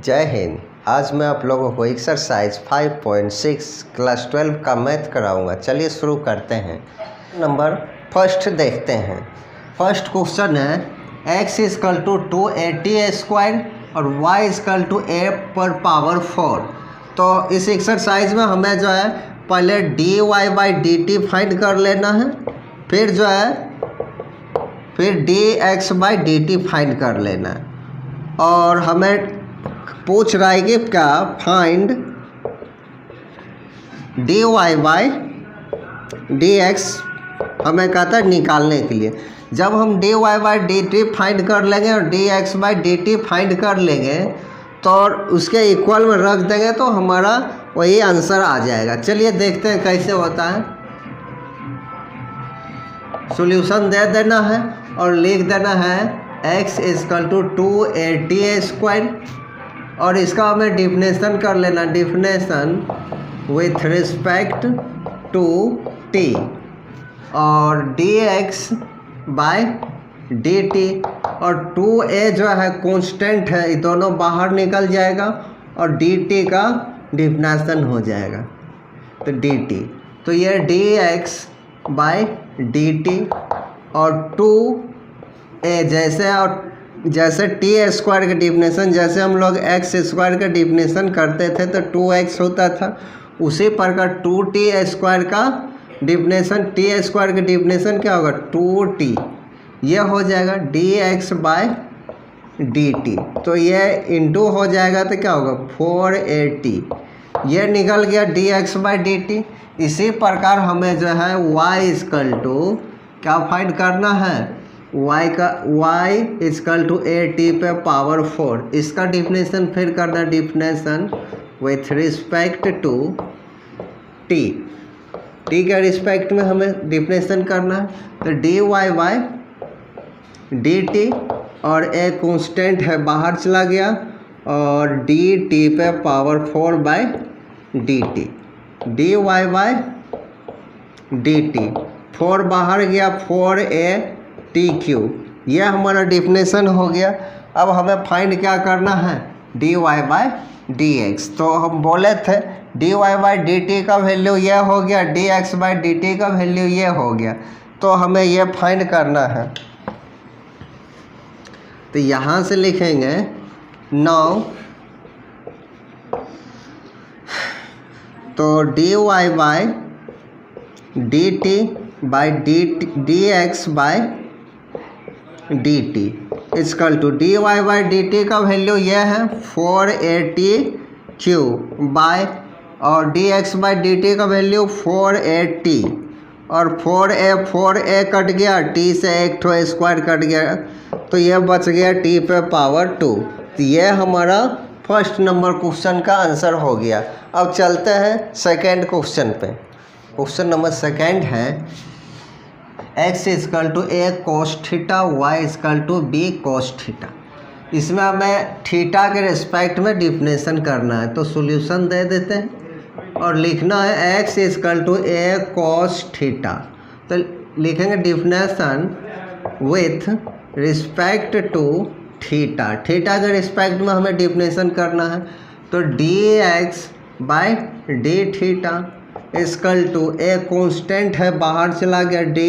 जय हिंद। आज मैं आप लोगों को एक्सरसाइज 5.6 क्लास 12 का मैथ कराऊंगा। चलिए शुरू करते हैं। नंबर फर्स्ट देखते हैं। फर्स्ट क्वेश्चन है x इक्वल टू 280² और y इक्वल टू a⁴। तो इस एक्सरसाइज में हमें जो है पहले dy/dt फाइंड कर लेना है, फिर जो है फिर dx/dt फाइंड कर लेना है। और हमें पूछ रहा है कि क्या फाइंड dy/dx हमें कहता है निकालने के लिए। जब हम dy/dt फाइंड कर लेंगे और dx/dt फाइंड कर लेंगे तो उसके इक्वल में रख देंगे तो हमारा वही आंसर आ जाएगा। चलिए देखते हैं कैसे होता है। सॉल्यूशन दे देना है और लिख देना है x इक्वल टू 280² और इसका हमें डिफिनेशन कर लेना, definition with respect to t और dx/dt और 2a जो है कांस्टेंट है, ये दोनों बाहर निकल जाएगा और dt का डिफिनेशन हो जाएगा तो dt। तो ये dx/dt और 2a जैसे टी स्क्वायर का डिफिनेशन, जैसे हम लोग एक्स स्क्वायर का डिफिनेशन करते थे तो 2x होता था, उसी प्रकार 2t² का डिफिनेशन, टी स्क्वायर का डिफिनेशन क्या होगा 2t, ये हो जाएगा dx/dt। तो ये इंटू हो जाएगा तो क्या होगा 480, ये निकल गया dx/dt। इसी प्रकार हमें जो है y इक्वल टू क्या फाइंड करना है, y इक्वल टू a⁴। इसका डिफिनेशन फिर करना, definition with respect to t के रिस्पेक्ट में हमें डिफिनेशन करना है। तो dy/dt और a कांस्टेंट है बाहर चला गया और dt⁴/dt, dy/dt 4 बाहर गया 4a⁴, यह हमारा डिफिनेशन हो गया। अब हमें फाइंड क्या करना है dy/dx। तो हम बोले थे dy/dt का वैल्यू यह हो गया, dx/dt का वैल्यू यह हो गया, तो हमें यह फाइंड करना है। तो यहाँ से लिखेंगे नाउ, तो dy/dt/dx/dt इक्वल टू dy/dt का वैल्यू यह है 480³ बाय और dx/dt का वैल्यू 480 और 4a कट गया, t से एक ठो स्क्वायर कट गया तो यह बच गया t⁴ तो यह हमारा फर्स्ट नंबर क्वेश्चन का आंसर हो गया। अब चलते हैं सेकेंड क्वेश्चन पे। क्वेश्चन नंबर सेकेंड है x equal to a cos θ, y equal to b cos θ। इसमें हमें थीटा के रिस्पेक्ट में डिफिनेशन करना है, तो सॉल्यूशन दे देते हैं और लिखना है x equal to a cos θ। तो लिखेंगे definition with respect to theta के रिस्पेक्ट में हमें डिफिनेशन करना है। तो dx/dθ equal to a constant है बाहर चला गया d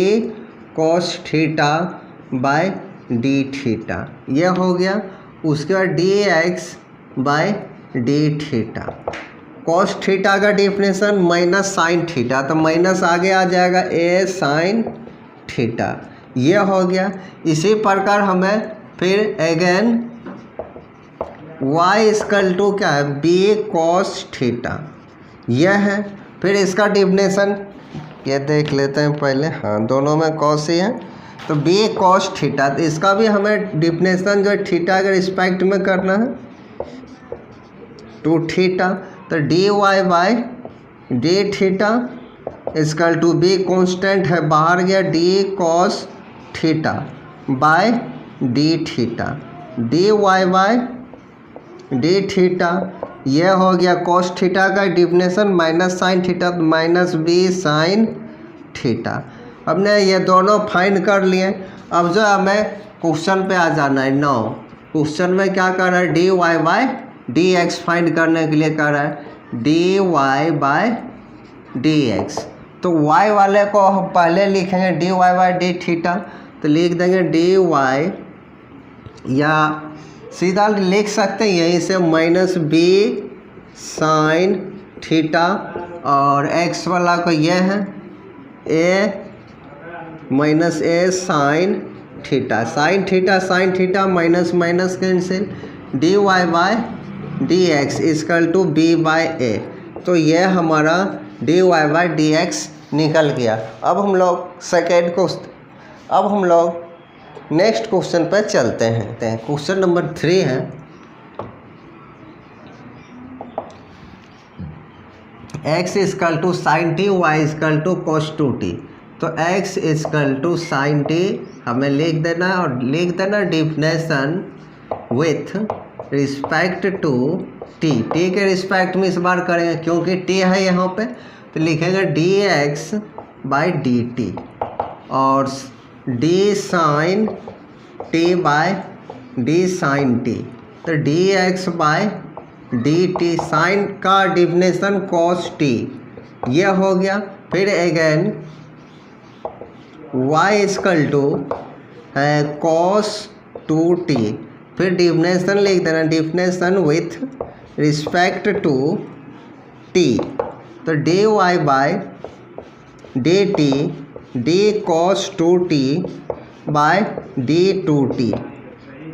cos θ/dθ, यह हो गया। उसके बाद dx/dθ cos θ का डिफिनेशन माइनस साइन थीटा, तो माइनस आगे आ जाएगा a sin θ, यह हो गया। इसी प्रकार हमें फिर अगेन y इक्वल टू क्या है b cos θ, यह है। फिर इसका डिफिनेशन ये देख लेते हैं पहले, हाँ दोनों में cos ही है, तो b cos θ, तो इसका भी हमें डिफिनेशन जो है थीटा के रिस्पेक्ट में करना है टू थीटा। तो dy/dθ equal to b constant है बाहर गया d cos θ/dθ, dy/dθ यह हो गया cos θ का definition minus sine theta, minus b sin θ। हमने ये दोनों फाइंड कर लिए। अब जो हमें क्वेश्चन पे आ जाना है। 9 क्वेश्चन में क्या कर रहा है डी एक्स फाइंड करने के लिए कह रहा है D Y by D X. तो y वाले को हम पहले लिखेंगे D Y by D theta, तो लिख देंगे डी वाई, या सीधा लिख सकते हैं यहीं से माइनस बी साइन थीटा, और x वाला को यह है a minus a sine theta. Sine theta minus minus cancel, d Y by D x equal to b by a. तो यह हमारा D Y by D x निकल गया। अब हम लोग नेक्स्ट क्वेश्चन पे चलते हैं। क्वेश्चन नंबर 3 है, x equal to sine T, Y equal to cos 2t। तो x equal to sine T हमें लिख देना है, और लिख देना definition with respect to t। t के रिस्पेक्ट में इस बार करेंगे क्योंकि t है यहाँ पे, तो लिखेंगे dx बाई dt और d sine t by d sine t। तो dx बाय dt साइन का डिफिनेशन cos t ये हो गया। फिर again y equal to cos 2t, फिर डिफिनेशन लिख देना, definition with respect to t। तो D Y by D T D cos 2t by D 2t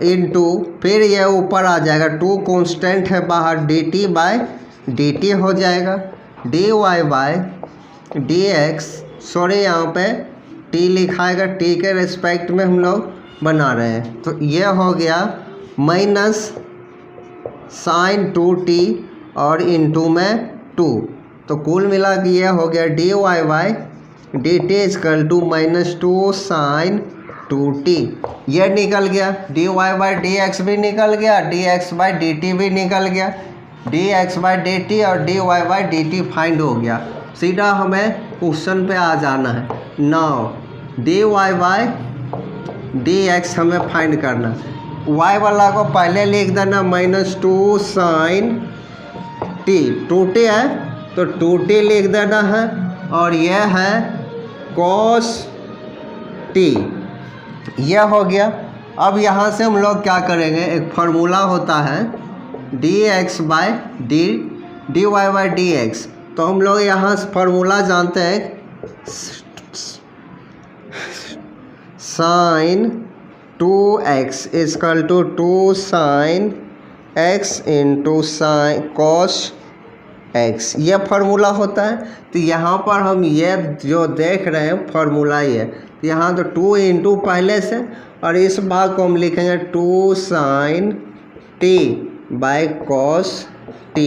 into, फिर यह ऊपर आ जाएगा, 2 कांस्टेंट है बाहर, D T by D T हो जाएगा, D Y by D X, sorry यहाँ पे t लिखाएगा, t के रिस्पेक्ट में हम लोग बना रहे हैं। तो यह हो गया माइनस साइन 2t और इंटू में 2, तो कुल मिला के यह हो गया d Y by D T equal to minus 2 sine 2t। यह निकल गया, d Y by D x भी निकल गया, d x by D t भी निकल गया, d x by D T और d Y by D T find हो गया। सीधा हमें क्वेश्चन पे आ जाना है। Now d Y by D x हमें फाइंड करना, y वाला को पहले लिख देना माइनस 2 साइन t, 2t है तो 2t लिख देना है, और यह है cos t, यह हो गया। अब यहाँ से हम लोग क्या करेंगे, एक फार्मूला होता है D x by D Y by D X. तो हम लोग यहाँ से फार्मूला जानते हैं sine 2x equal to 2 sine x into sine cos x, ये फार्मूला होता है। तो यहाँ पर हम ये जो देख रहे हैं फार्मूला ये, तो यहाँ तो 2 इंटू पहले से, और इस भाग को हम लिखेंगे 2 sine t by cos t,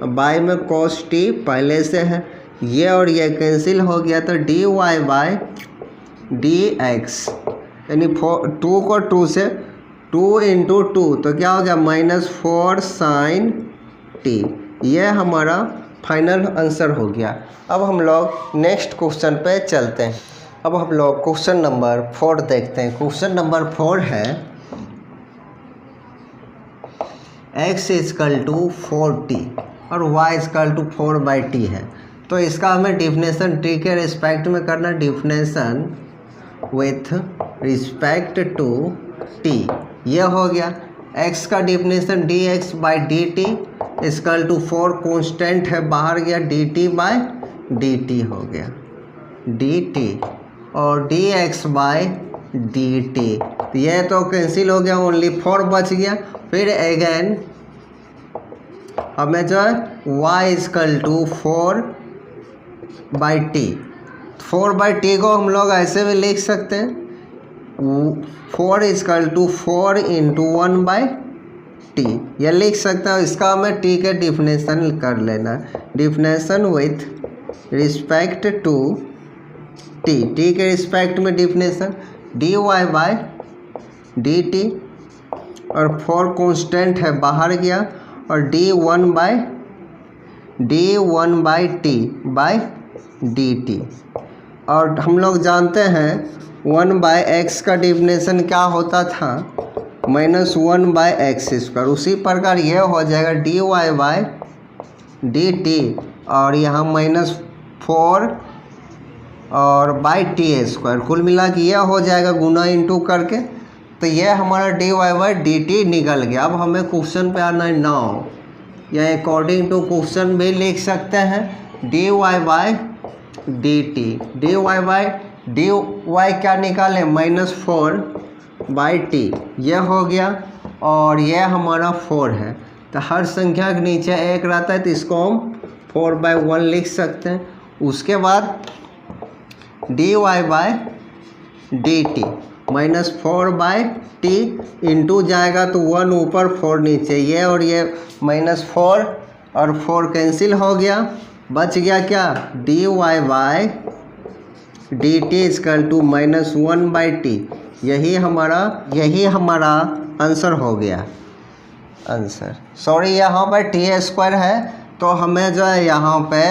by में कॉस t पहले से है, ये और ये कैंसिल हो गया, तो D Y by D X, यानी 2 को 2 से 2 इंटू 2, तो क्या हो गया माइनस 4 साइन t। यह हमारा फाइनल आंसर हो गया। अब हम लोग नेक्स्ट क्वेश्चन पे चलते हैं। अब हम लोग क्वेश्चन नंबर 4 देखते हैं। क्वेश्चन नंबर 4 है x इजकल टू 4t और y इजकल टू 4/t है। तो इसका हमें डिफिनेशन t के रिस्पेक्ट में करना, definition with respect to t, यह हो गया। x का definition D x by D T equal to 4 constant है बाहर गया, D T by D T हो गया, डी टी और D x by D T, यह तो कैंसिल हो गया, ओनली 4 बच गया। फिर अगेन हमें जो है y equal to 4/t, 4/t को हम लोग ऐसे भी लिख सकते हैं 4 इजकल टू 4 इंटू 1/t, यह लिख सकते हैं। इसका हमें t के डिफिनेशन कर लेना, definition with respect to t, t के रिस्पेक्ट में definition D Y by D T और 4 कांस्टेंट है बाहर गया, और D 1/t by D T, और हम लोग जानते हैं 1/x का डिफिनेशन क्या होता था, -1/x²। उसी प्रकार यह हो जाएगा dy/dt और यहाँ -4 और /t²। कुल मिला के यह हो जाएगा गुना इंटू करके, तो यह हमारा dy/dt निकल गया। अब हमें क्वेश्चन पे आना है 9, या अकॉर्डिंग टू क्वेश्चन भी लिख सकते हैं dy/dt। dy क्या निकालें, -4/t, यह हो गया और यह हमारा 4 है। तो हर संख्या के नीचे 1 रहता है तो इसको हम 4/1 लिख सकते हैं। उसके बाद dy/dt -4/t इंटू जाएगा तो 1 ऊपर 4 नीचे, ये और ये -4 और 4 कैंसिल हो गया, बच गया क्या, dy/dt = -1/t। यही हमारा आंसर हो गया। आंसर सॉरी यहाँ पर t² है तो हमें जो है यहाँ पे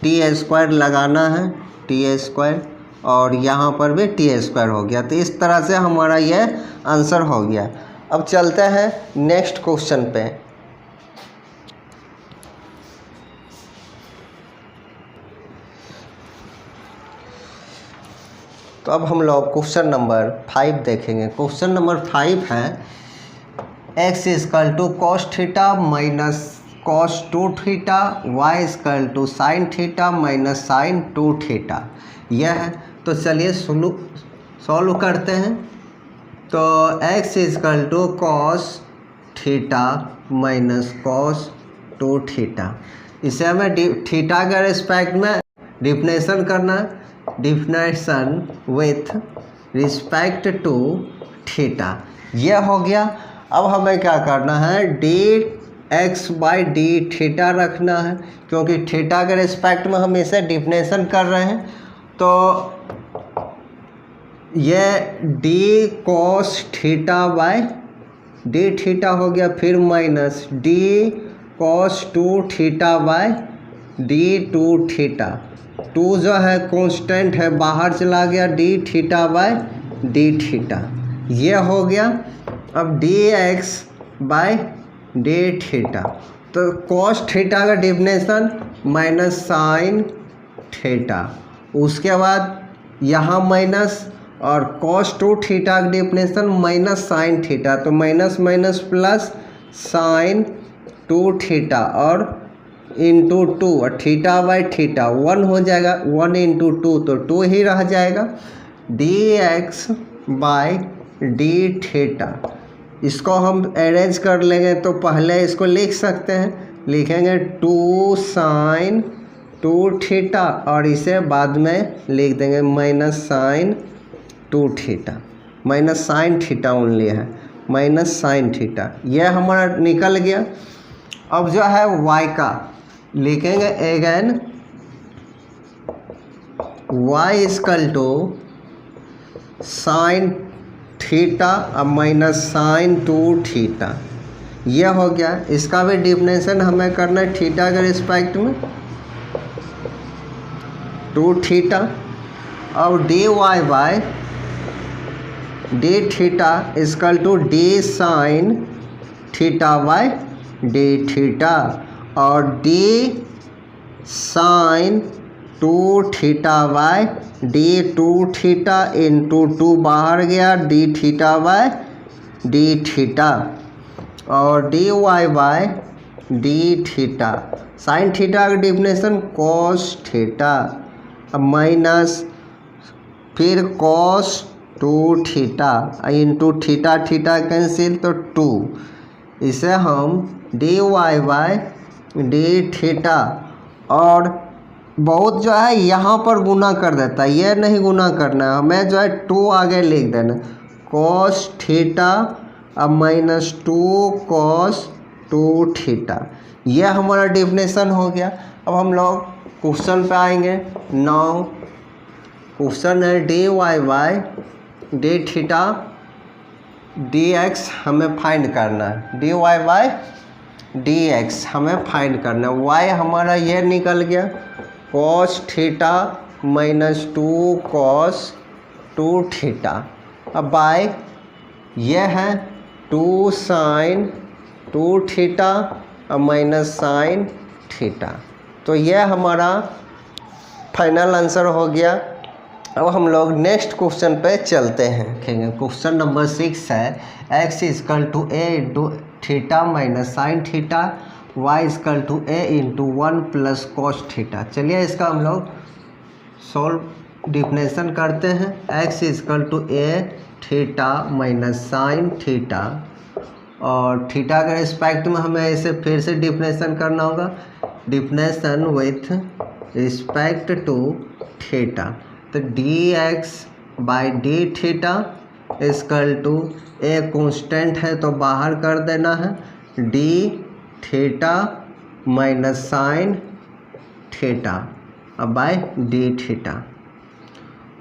t² लगाना है, t², और यहाँ पर भी t² हो गया। तो इस तरह से हमारा ये आंसर हो गया। अब चलते हैं नेक्स्ट क्वेश्चन पे। तो अब हम लोग क्वेश्चन नंबर 5 देखेंगे। क्वेश्चन नंबर 5 है x = cos θ - cos 2θ, y = sin θ - sin 2θ। यह है, तो चलिए सॉल्व करते हैं। तो x = cos θ - cos 2θ, इसे हमें थीटा के रिस्पेक्ट में डिफिनेशन करना है, definition with respect to theta. यह हो गया। अब हमें क्या करना है, dx/dθ रखना है, क्योंकि थीटा के रिस्पेक्ट में हम इसे डिफिनेशन कर रहे हैं। तो यह d cos θ/dθ हो गया, फिर माइनस d cos 2θ/d2θ। 2 जो है कांस्टेंट है, बाहर चला गया, dθ/dθ ये हो गया। अब dx/dθ, तो cos θ का डिफिनेशन -sin θ, उसके बाद यहाँ माइनस, और cos 2θ का डिफिनेशन -sin θ, तो माइनस माइनस प्लस sin 2θ और इंटू 2 और θ/θ 1 हो जाएगा, 1 × 2 तो 2 ही रह जाएगा। dx/dθ इसको हम अरेंज कर लेंगे, तो पहले इसको लिख सकते हैं, लिखेंगे 2 sin 2θ और इसे बाद में लिख देंगे -sin 2θ, -sin θ ओनली है, -sin θ। यह हमारा निकल गया। अब जो है y का लिखेंगे अगेन, y = sin θ -sin 2θ, यह हो गया। इसका भी डिफिनेशन हमें करना है थीटा के रिस्पेक्ट में, 2θ। अब dy/dθ = d sin θ/dθ और d sin 2θ/d2θ इंटू 2 बाहर गया, dθ/dθ और dy/dθ sin θ का डिफिनेशन cos θ, अब माइनस फिर cos 2θ इंटू θ कैंसिल तो 2, इसे हम dy/dθ और बहुत जो है यहाँ पर गुना कर देता है, ये नहीं गुना करना है हमें, जो है 2 आगे लिख देना, cos θ अब -2 cos 2θ, यह हमारा डिफिनेशन हो गया। अब हम लोग क्वेश्चन पे आएंगे। 9 क्वेश्चन है dy/dθ dx हमें फाइंड करना है, dy/dx हमें फाइंड करना है। y हमारा ये निकल गया, cos θ -2 cos 2θ। अब बाय ये है 2 साइन 2 थीटा और माइनस साइन थीटा। तो यह हमारा फाइनल आंसर हो गया। अब हम लोग नेक्स्ट क्वेश्चन पे चलते हैं। क्वेश्चन नंबर 6 है x equal to a into theta minus sine theta y equal to a into 1 plus cos theta. चलिए इसका हम लोग सॉल्व डिफिनेशन करते हैं। x equal to a theta minus sine theta और थीटा के रिस्पेक्ट में हमें इसे फिर से डिफिनेशन करना होगा। Definition with respect to theta, तो dx by D theta equal to A constant है तो बाहर कर देना है, d theta minus sine theta by d theta.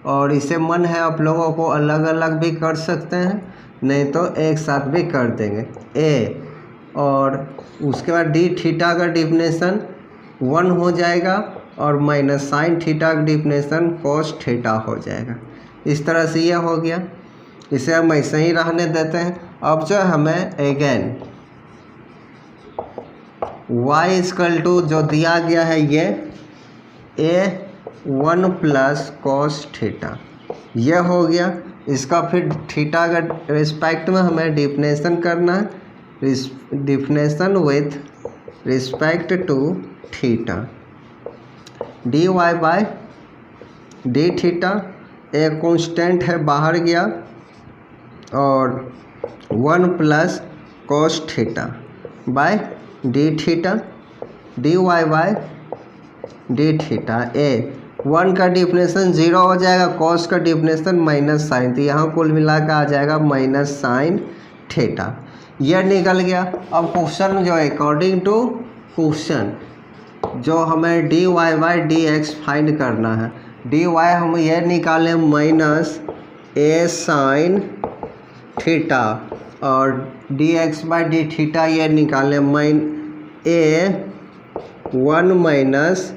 और इसे मन है आप लोगों को अलग अलग भी कर सकते हैं, नहीं तो एक साथ भी कर देंगे ए, और उसके बाद डी थीटा का डिफिनेशन 1 हो जाएगा और माइनस साइन थीटा का डिफिनेशन कॉस थीटा हो जाएगा। इस तरह से यह हो गया, इसे हम ऐसे ही रहने देते हैं। अब जो हमें अगेन y इजकल टू जो दिया गया है ये a1 प्लस कॉस थीटा, यह हो गया। इसका फिर थीटा का रिस्पेक्ट में हमें डिफिनेशन करना है, definition with respect to theta, dy by d theta, एक कॉन्स्टेंट है बाहर गया, और 1 plus cos theta by d theta, dy by d theta. A 1 का डिफिनेशन 0 हो जाएगा, कॉस का डिफिनेशन माइनस साइन, तो यहाँ कुल मिला के आ जाएगा माइनस साइन थीटा। यह निकल गया। अब क्वेश्चन जो है अकॉर्डिंग टू क्वेश्चन जो हमें dy by D X find करना है, dy हम यह निकालें माइनस ए साइन थीटा और dx बाई डी थीटा यह निकालें ए 1 माइनस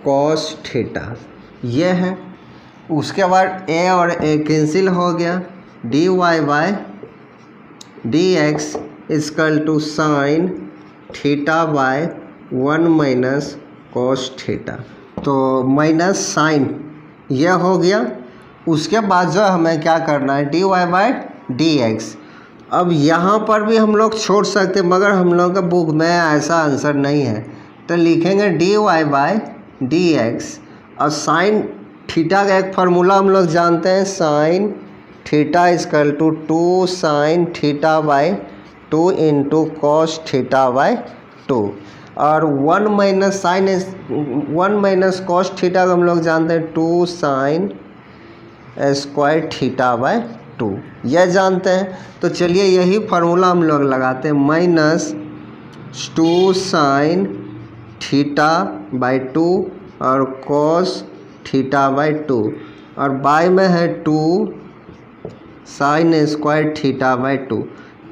कॉस थीटा, यह है। उसके बाद a और a कैंसिल हो गया, dy by D x equal to sine theta by 1 minus cos theta, तो माइनस साइन यह हो गया। उसके बाद जो हमें क्या करना है, dy बाई डी एक्स। अब यहाँ पर भी हम लोग छोड़ सकते, मगर हम लोग का बुक में ऐसा आंसर नहीं है, तो लिखेंगे dy बाई डी एक्स। और साइन थीटा का एक फार्मूला हम लोग जानते हैं, sine theta equal to 2 sine theta by 2 into cos theta by 2, और 1 minus sine 1 minus cos theta को हम लोग जानते हैं 2 साइन स्क्वायर थीटा बाई 2, यह जानते हैं। तो चलिए यही फार्मूला हम लोग लगाते हैं, माइनस 2 साइन थीटा बाई 2 और कॉस थीटा बाई 2, और बाई में है 2 sine square theta by 2,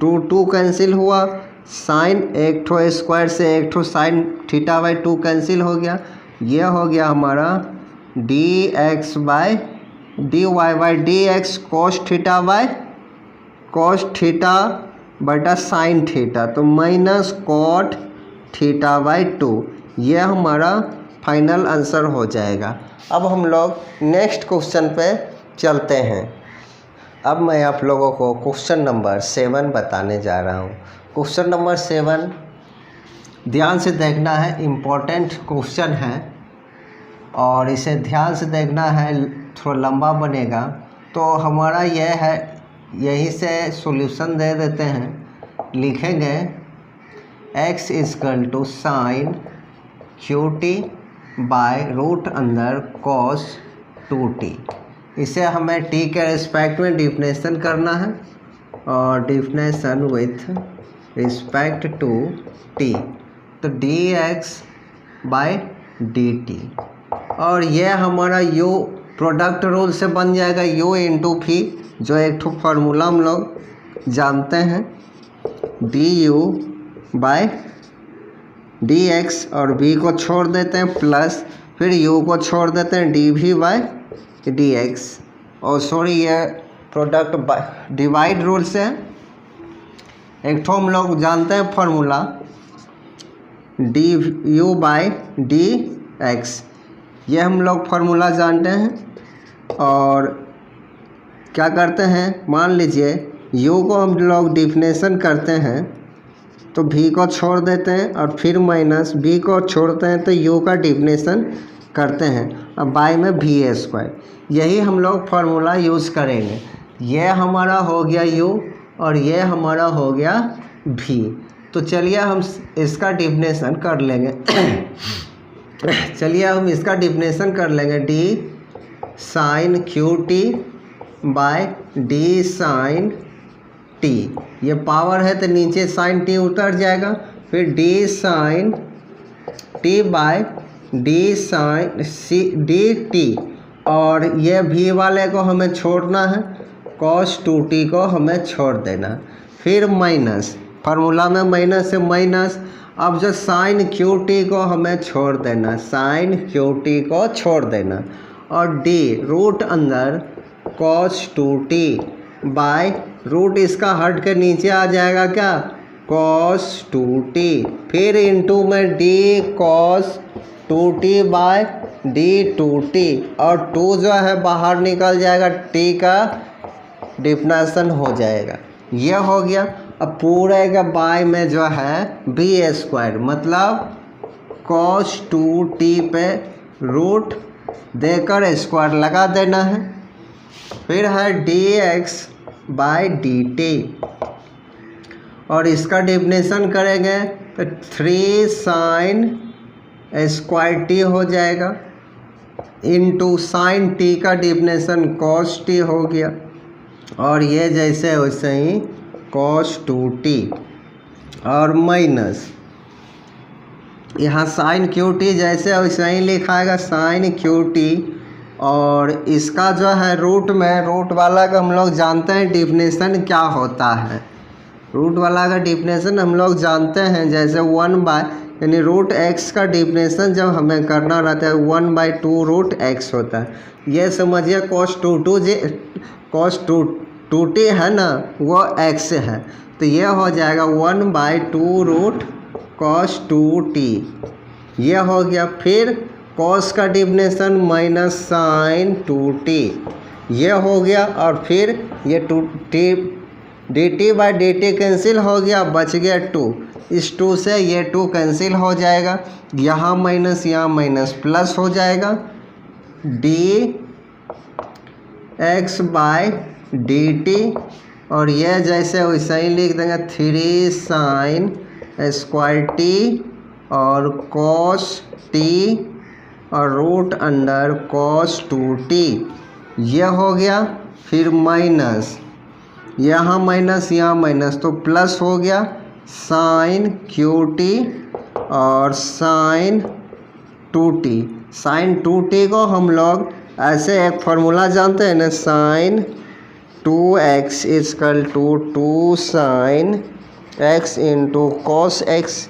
2 cancel हुआ, साइन एक ठो स्क्वायर से एक ठो साइन थीटा बाई 2 कैंसिल हो गया, यह हो गया हमारा D x by D Y by D X cos theta by cos theta बटा साइन थीटा, तो माइनस कॉट थीटा बाई 2, यह हमारा फाइनल आंसर हो जाएगा। अब हम लोग नेक्स्ट क्वेश्चन पे चलते हैं। अब मैं आप लोगों को क्वेश्चन नंबर 7 बताने जा रहा हूँ। क्वेश्चन नंबर 7 ध्यान से देखना है, इम्पोर्टेंट क्वेश्चन है और इसे ध्यान से देखना है, थोड़ा लंबा बनेगा। तो हमारा यह है, यहीं से सॉल्यूशन दे देते हैं। लिखेंगे x equal to sine Q T by root अंदर कॉस 2t। इसे हमें t के रिस्पेक्ट में डिफिनेशन करना है, और definition with respect to t, तो dx बाय dt, और यह हमारा u प्रोडक्ट रूल से बन जाएगा, u इंटू फी, जो एक ठो फार्मूला हम लोग जानते हैं, du बाय dx, और b को छोड़ देते हैं प्लस, फिर u को छोड़ देते हैं dv बाय dx, और सॉरी ये प्रोडक्ट डिवाइड रूल से है, एक तो हम लोग जानते हैं फॉर्मूला du/dx, ये हम लोग फार्मूला जानते हैं। और क्या करते हैं, मान लीजिए u को हम लोग डिफिनेशन करते हैं तो v को छोड़ देते हैं और फिर माइनस v को छोड़ते हैं तो u का डिफिनेशन करते हैं। अब बाय में v², यही हम लोग फार्मूला यूज़ करेंगे। ये हमारा हो गया u और ये हमारा हो गया v। तो चलिए हम इसका डिफिनेशन कर लेंगे। चलिए हम इसका डिफिनेशन कर लेंगे, d sin qt by d sin t। ये पावर है तो नीचे sin t उतर जाएगा, फिर d sin t by d sin dt। और ये v वाले को हमें छोड़ना है, cos 2t को हमें छोड़ देना, फिर माइनस, फार्मूला में माइनस से माइनस। अब जो साइन qt को हमें छोड़ देना, साइन qt को छोड़ देना, और d रूट अंदर cos 2t बाय रूट इसका हट के नीचे आ जाएगा क्या, cos 2t, फिर इंटू में d cos 2t bye d 2t, और 2 जो है बाहर निकल जाएगा, t का डिफिनेशन हो जाएगा। ये हो गया। अब पूरे के बाय में जो है v², मतलब cos 2t पे रूट देकर स्क्वायर लगा देना है, फिर है dx बाय dt, और इसका डिफिनेशन करेंगे तो 3 sin स्क्वायर t हो जाएगा, इंटू साइन t का डिफिनेशन cos t हो गया, और ये जैसे वैसे ही cos 2t, और माइनस यहाँ साइन qt जैसे वैसे ही लिखाएगा साइन qt, और इसका जो है रूट में, रूट वाला का हम लोग जानते हैं डिफिनेशन क्या होता है, रूट वाला का डिफिनेशन हम लोग जानते हैं, जैसे 1 बाय यानी रूट x का डिफिनेशन जब हमें करना रहता है 1/2 रूट x होता है। ये समझिए cos 2t है ना, वो x है, तो ये हो जाएगा 1/2 रूट cos 2t, ये हो गया। फिर cos का डिफिनेशन माइनस साइन 2t, ये हो गया, और फिर ये dt बाय dt कैंसिल हो गया, बच गया 2, इस 2 से ये 2 कैंसिल हो जाएगा, यहाँ माइनस प्लस हो जाएगा, dx बाय dt, और ये जैसे वैसे ही लिख देंगे 3 sin स्क्वायर t और cos t और रूट अंडर cos 2t, ये हो गया। फिर माइनस, यहाँ माइनस यहाँ माइनस, तो प्लस हो गया साइन qt और साइन 2t। साइन 2t को हम लोग ऐसे एक फार्मूला जानते हैं ना, sine 2x equal to 2 sine x into cos x,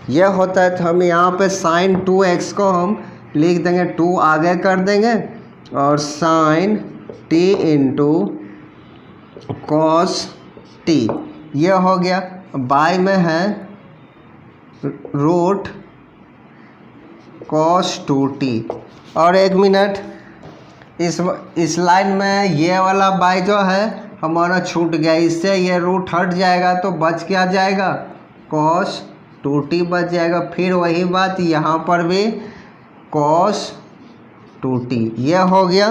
ये होता है। तो हम यहाँ पे साइन 2x को हम लिख देंगे, 2 आगे कर देंगे, और sine t into cos t, ये हो गया। बाय में है रूट cos 2t। और एक मिनट, इस लाइन में ये वाला बाय जो है हमारा छूट गया, इससे ये रूट हट जाएगा तो बच क्या जाएगा, cos 2t बच जाएगा। फिर वही बात यहाँ पर भी cos 2t, ये हो गया।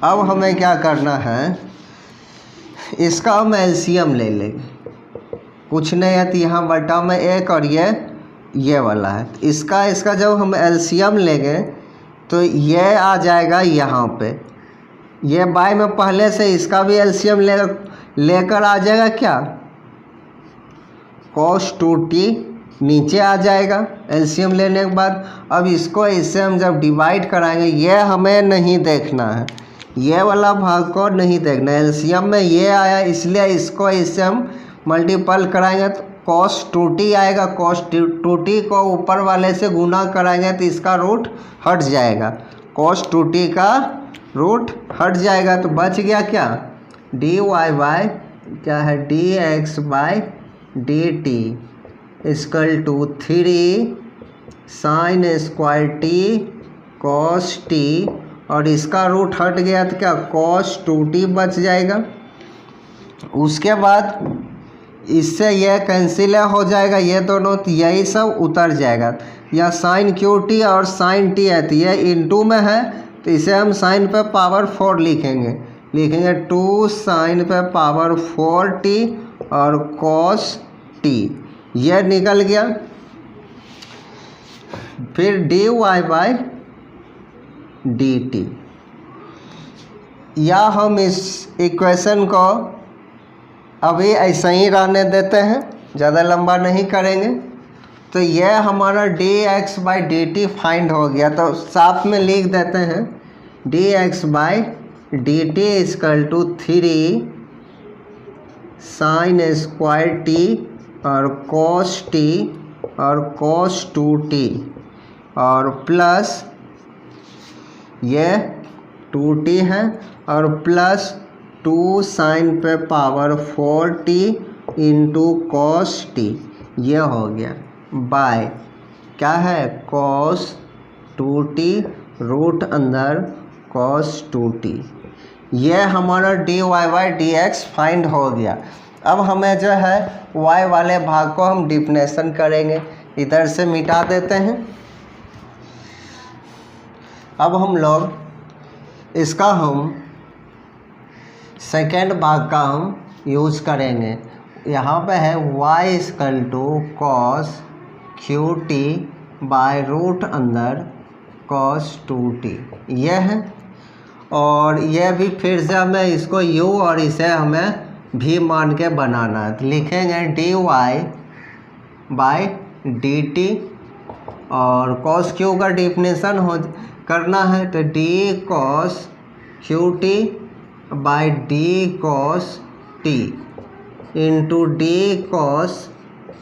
अब हमें क्या करना है, इसका हम एलसीएम ले लेंगे, कुछ नहीं है तो यहाँ बटा में 1 और ये वाला है, इसका जब हम एलसीएम लेंगे तो ये आ जाएगा यहाँ पे, ये बाय में पहले से इसका भी एलसीएम लेकर आ जाएगा क्या, cos 2t नीचे आ जाएगा एलसीएम लेने के बाद। अब इसको इससे हम जब डिवाइड कराएंगे, ये हमें नहीं देखना है, ये वाला भाग को नहीं देखना, एलसीएम में ये आया इसलिए इसको इससे हम मल्टीपल कराएंगे तो cos 2t आएगा, cos 2t को ऊपर वाले से गुना कराएंगे तो इसका रूट हट जाएगा, cos 2t का रूट हट जाएगा, तो बच गया क्या डी वाई बाय क्या है D x by D T equal to 3 sine square T cos T, और इसका रूट हट गया तो क्या कॉस 2t बच जाएगा। उसके बाद इससे यह कैंसिल हो जाएगा, ये दोनों तो यही सब उतर जाएगा। या साइन क्यू टी और साइन टी है तो ये इनटू में है तो इसे हम साइन पे पावर 4 लिखेंगे 2 साइन पे पावर 4t और कॉस टी, यह निकल गया। फिर D Y by D T, या हम इस इक्वेशन को अभी ऐसा ही रहने देते हैं, ज़्यादा लंबा नहीं करेंगे। तो यह हमारा D x by D T find हो गया, तो साथ में लिख देते हैं D x by D T equal to 3 sine square T और कॉस टी और कॉस 2t और प्लस ये 2t है और प्लस 2 साइन पे power 4t into cos T, ये हो गया बाय क्या है कॉस 2t रूट अंदर कॉस 2t। ये हमारा D Y by D X find हो गया। अब हमें जो है y वाले भाग को हम डिफिनेशन करेंगे, इधर से मिटा देते हैं। अब हम लोग इसका हम सेकेंड भाग का हम यूज़ करेंगे। यहाँ पे है y equal to cos Q T by root अंदर कॉस 2t, यह है। और यह भी फिर से हमें इसको u और इसे हमें भी मान के बनाना है, तो लिखेंगे D Y by D T और कॉस क्यू का डिफिनेशन हो करना है तो D cos Q T by D cos T into D cos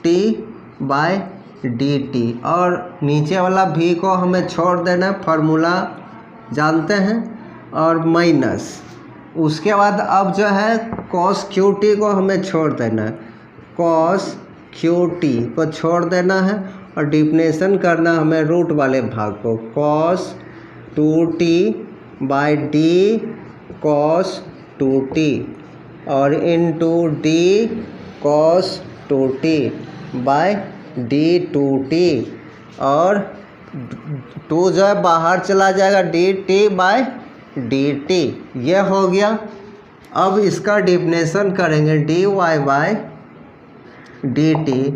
T by D T, और नीचे वाला भी को हमें छोड़ देना, फार्मूला जानते हैं, और माइनस। उसके बाद अब जो है कॉस क्यू टी को हमें छोड़ देना है, कॉस क्यू टी को छोड़ देना है और डिफिनेशन करना हमें रूट वाले भाग को cos 2t by D cos 2t और into D cos 2t by D 2t, और 2 जो है बाहर चला जाएगा D T by D T, ये हो गया। अब इसका डिफिनेशन करेंगे D Y by D T,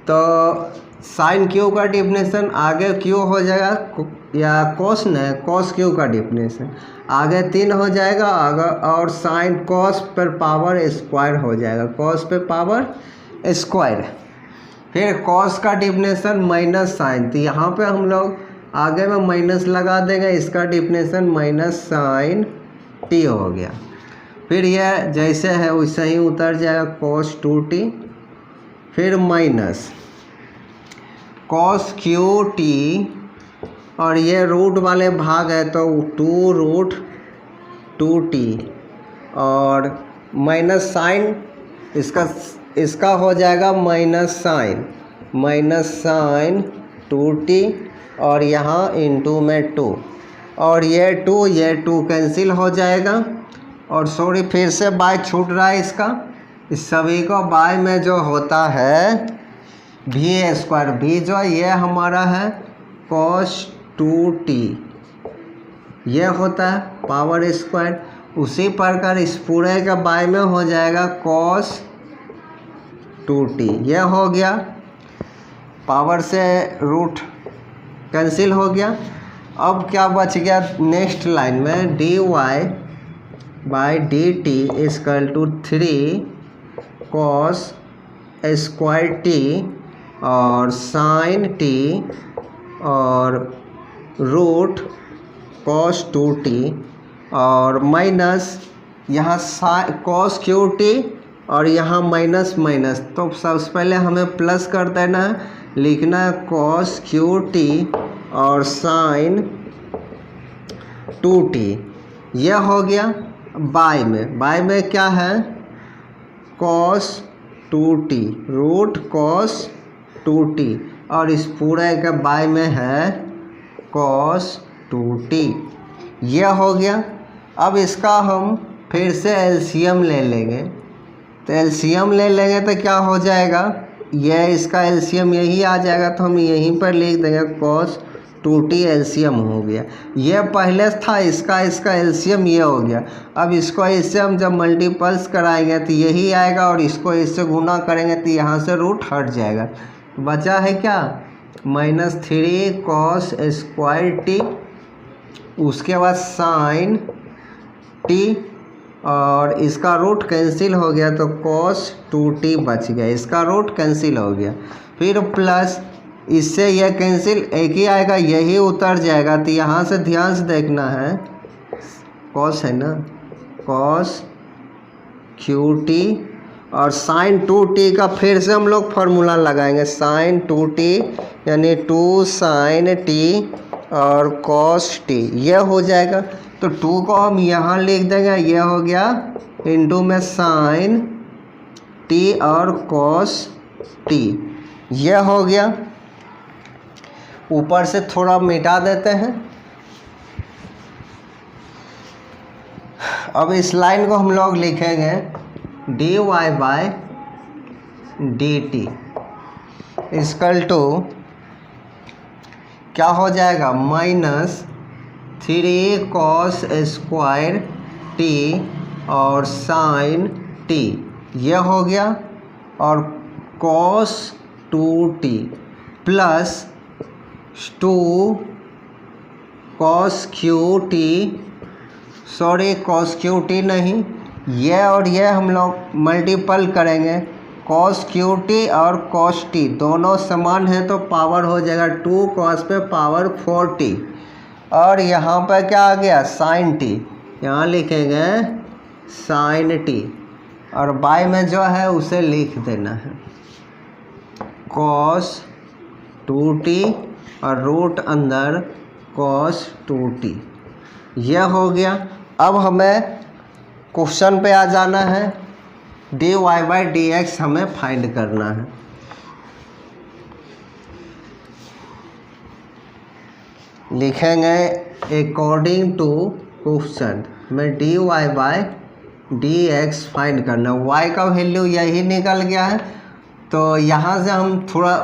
तो साइन क्यू का डिफिनेशन आगे क्यू हो जाएगा या कॉस न कॉस क्यू का डिफिनेशन आगे 3 हो जाएगा आगे, और साइन कॉस पर पावर स्क्वायर हो जाएगा, कॉस पे पावर स्क्वायर। फिर कॉस का डिफिनेशन माइनस साइन, तो यहाँ पे हम लोग आगे में माइनस लगा देंगे, इसका डिफिनेशन माइनस साइन टी हो गया। फिर यह जैसे है वैसे ही उतर जाएगा कॉस 2t, फिर माइनस कॉस क्यू टी, और ये रूट वाले भाग है तो 2 रूट 2t और माइनस साइन इसका हो जाएगा माइनस साइन 2t और यहाँ इंटू में 2, और ये 2 कैंसिल हो जाएगा। और सॉरी फिर से बाय छूट रहा है इसका, इस सभी को बाय में जो होता है भी स्क्वायर, भी जो ये हमारा है कॉस 2t, ये होता है पावर स्क्वायर। उसी प्रकार इस पूरे का बाय में हो जाएगा कॉस 2t, ये हो गया, पावर से रूट कैंसिल हो गया। अब क्या बच गया नेक्स्ट लाइन में D Y by D T equal to 3 cos square T और साइन टी और रूट कॉस 2t और माइनस यहाँ कॉस क्यू टी और यहाँ माइनस, तो सबसे पहले हमें प्लस कर देना है, लिखना है कॉस क्यू टी और साइन 2t, यह हो गया। बाय में क्या है, cos 2t, root cos 2t, और इस पूरे के बाय में है cos 2t। यह हो गया। अब इसका हम फिर से एलसीएम ले लेंगे, तो एलसीएम ले लेंगे तो क्या हो जाएगा, यह इसका एलसीएम यही आ जाएगा, तो हम यहीं पर लिख देंगे cos 2t एलसीएम हो गया। यह पहले था, इसका एलसीएम ये हो गया। अब इसको इससे हम जब मल्टीपल्स कराएंगे तो यही आएगा, और इसको इससे गुना करेंगे तो यहाँ से रूट हट जाएगा। बचा है क्या, -3 cos स्क्वायर t, उसके बाद साइन t, और इसका रूट कैंसिल हो गया तो cos 2t बच गया, इसका रूट कैंसिल हो गया। फिर प्लस इससे यह कैंसिल एक ही आएगा, यही उतर जाएगा, तो यहाँ से ध्यान से देखना है, cos है ना, cos qt, और साइन 2t का फिर से हम लोग फार्मूला लगाएंगे, साइन 2t यानी 2 sin t और cos t, यह हो जाएगा। तो 2 को हम यहाँ लिख देंगे, यह हो गया इनटू में साइन t और cos t, यह हो गया। ऊपर से थोड़ा मिटा देते हैं। अब इस लाइन को हम लोग लिखेंगे dy by dt equal to क्या हो जाएगा, -3 cos स्क्वायर t और साइन t, यह हो गया, और cos 2t plus 2 cos qt, sorry cos qt नहीं, यह और यह हम लोग मल्टीपल करेंगे, cos qt और cos t दोनों समान हैं तो पावर हो जाएगा 2 cos पे पावर 4t, और यहाँ पर क्या आ गया, sin t, यहाँ लिखेंगे sin t, और बाय में जो है उसे लिख देना है cos 2t और रूट अंदर cos 2t, यह हो गया। अब हमें क्वेश्चन पे आ जाना है, dy बाई dx हमें फाइंड करना है। लिखेंगे अकॉर्डिंग टू क्वेश्चन में dy बाई dx फाइंड करना, y का वैल्यू यही निकल गया है, तो यहाँ से हम थोड़ा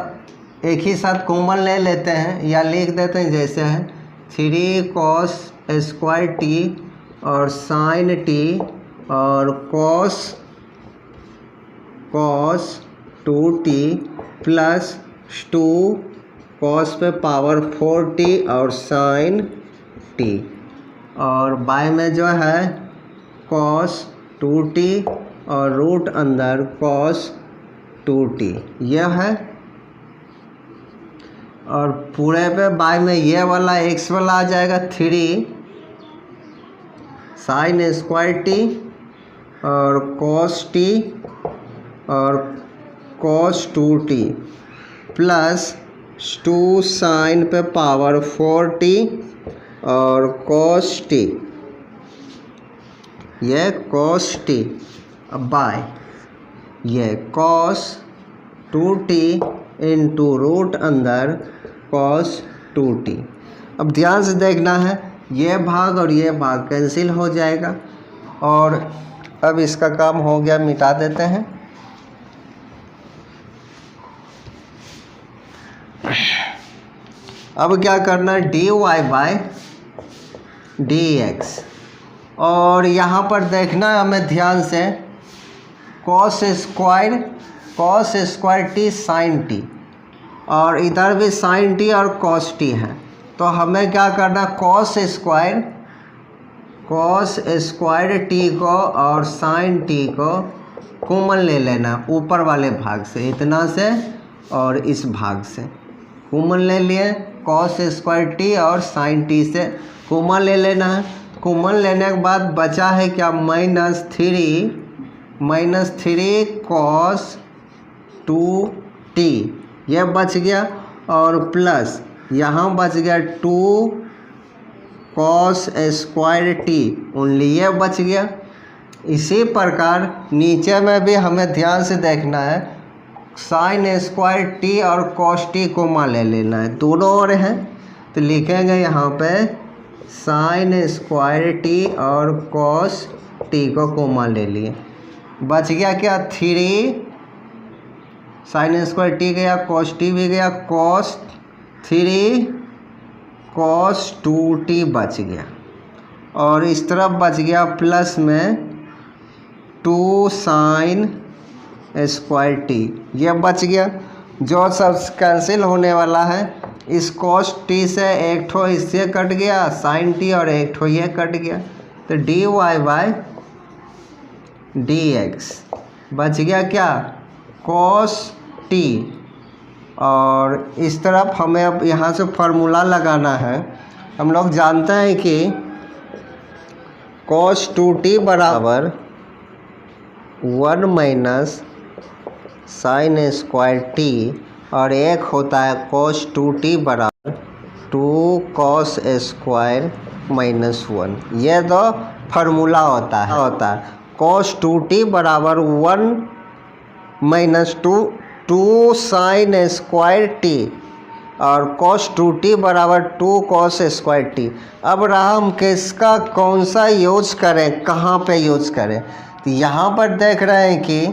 एक ही साथ कॉमन ले लेते हैं, या लिख देते हैं जैसे है 3 cos स्क्वायर t और साइन t और cos 2t प्लस 2 cos पे पावर 4t और साइन t, और बाय में जो है cos 2t और रूट अंदर cos 2t, यह है। और पूरे पे बाय में ये वाला x वाला आ जाएगा 3 साइन स्क्वायर t और cos t और cos 2t प्लस 2 साइन पे पावर 4t और cos t, ये cos t बाय ये cos 2t इंटू रूट अंदर cos 2t। अब ध्यान से देखना है, ये भाग और ये भाग कैंसिल हो जाएगा, और अब इसका काम हो गया, मिटा देते हैं। अब क्या करना है, dy बाय dx, और यहाँ पर देखना है हमें ध्यान से, cos square t sine t, और इधर भी साइन t और cos t है, तो हमें क्या करना, cos स्क्वायर t को और साइन t को कॉमन ले लेना ऊपर वाले भाग से, इतना से और इस भाग से कॉमन ले लिए, cos स्क्वायर t और साइन t से कॉमन ले लेना है। कॉमन लेने के बाद बचा है क्या, -3 cos 2t, यह बच गया, और प्लस यहाँ बच गया 2 cos स्क्वायर t ओनली, यह बच गया। इसी प्रकार नीचे में भी हमें ध्यान से देखना है, साइन स्क्वायर टी और कॉस टी को मान ले लेना है, दोनों ओर हैं। तो लिखेंगे यहाँ पे साइन स्क्वायर टी और कॉस टी को कोमा ले लिए। बच गया क्या, 3 साइन स्क्वायर टी गया, कॉस टी भी गया, कॉस 3 कॉस 2t बच गया। और इस तरफ बच गया प्लस में 2 साइन स्क्वायर टी, ये बच गया। जो सब कैंसिल होने वाला है, इस कॉस टी से एक ठो इससे कट गया साइन टी और एक ठो ये कट गया, तो D Y by D X बच गया क्या, कॉस टी। और इस तरफ हमें अब यहाँ से फार्मूला लगाना है। हम लोग जानते हैं कि कॉस 2t बराबर 1 माइनस साइन स्क्वायर टी, और एक होता है कॉस 2t बराबर 2 कॉस स्क्वायर माइनस 1। ये दो फार्मूला होता है। कॉस 2t बराबर 1 माइनस 2 साइन स्क्वायर टी, और कॉस 2t बराबर 2 कॉस स्क्वायर टी। अब रहा हम किसका कौन सा यूज करें, कहाँ पे यूज करें। तो यहाँ पर देख रहे हैं कि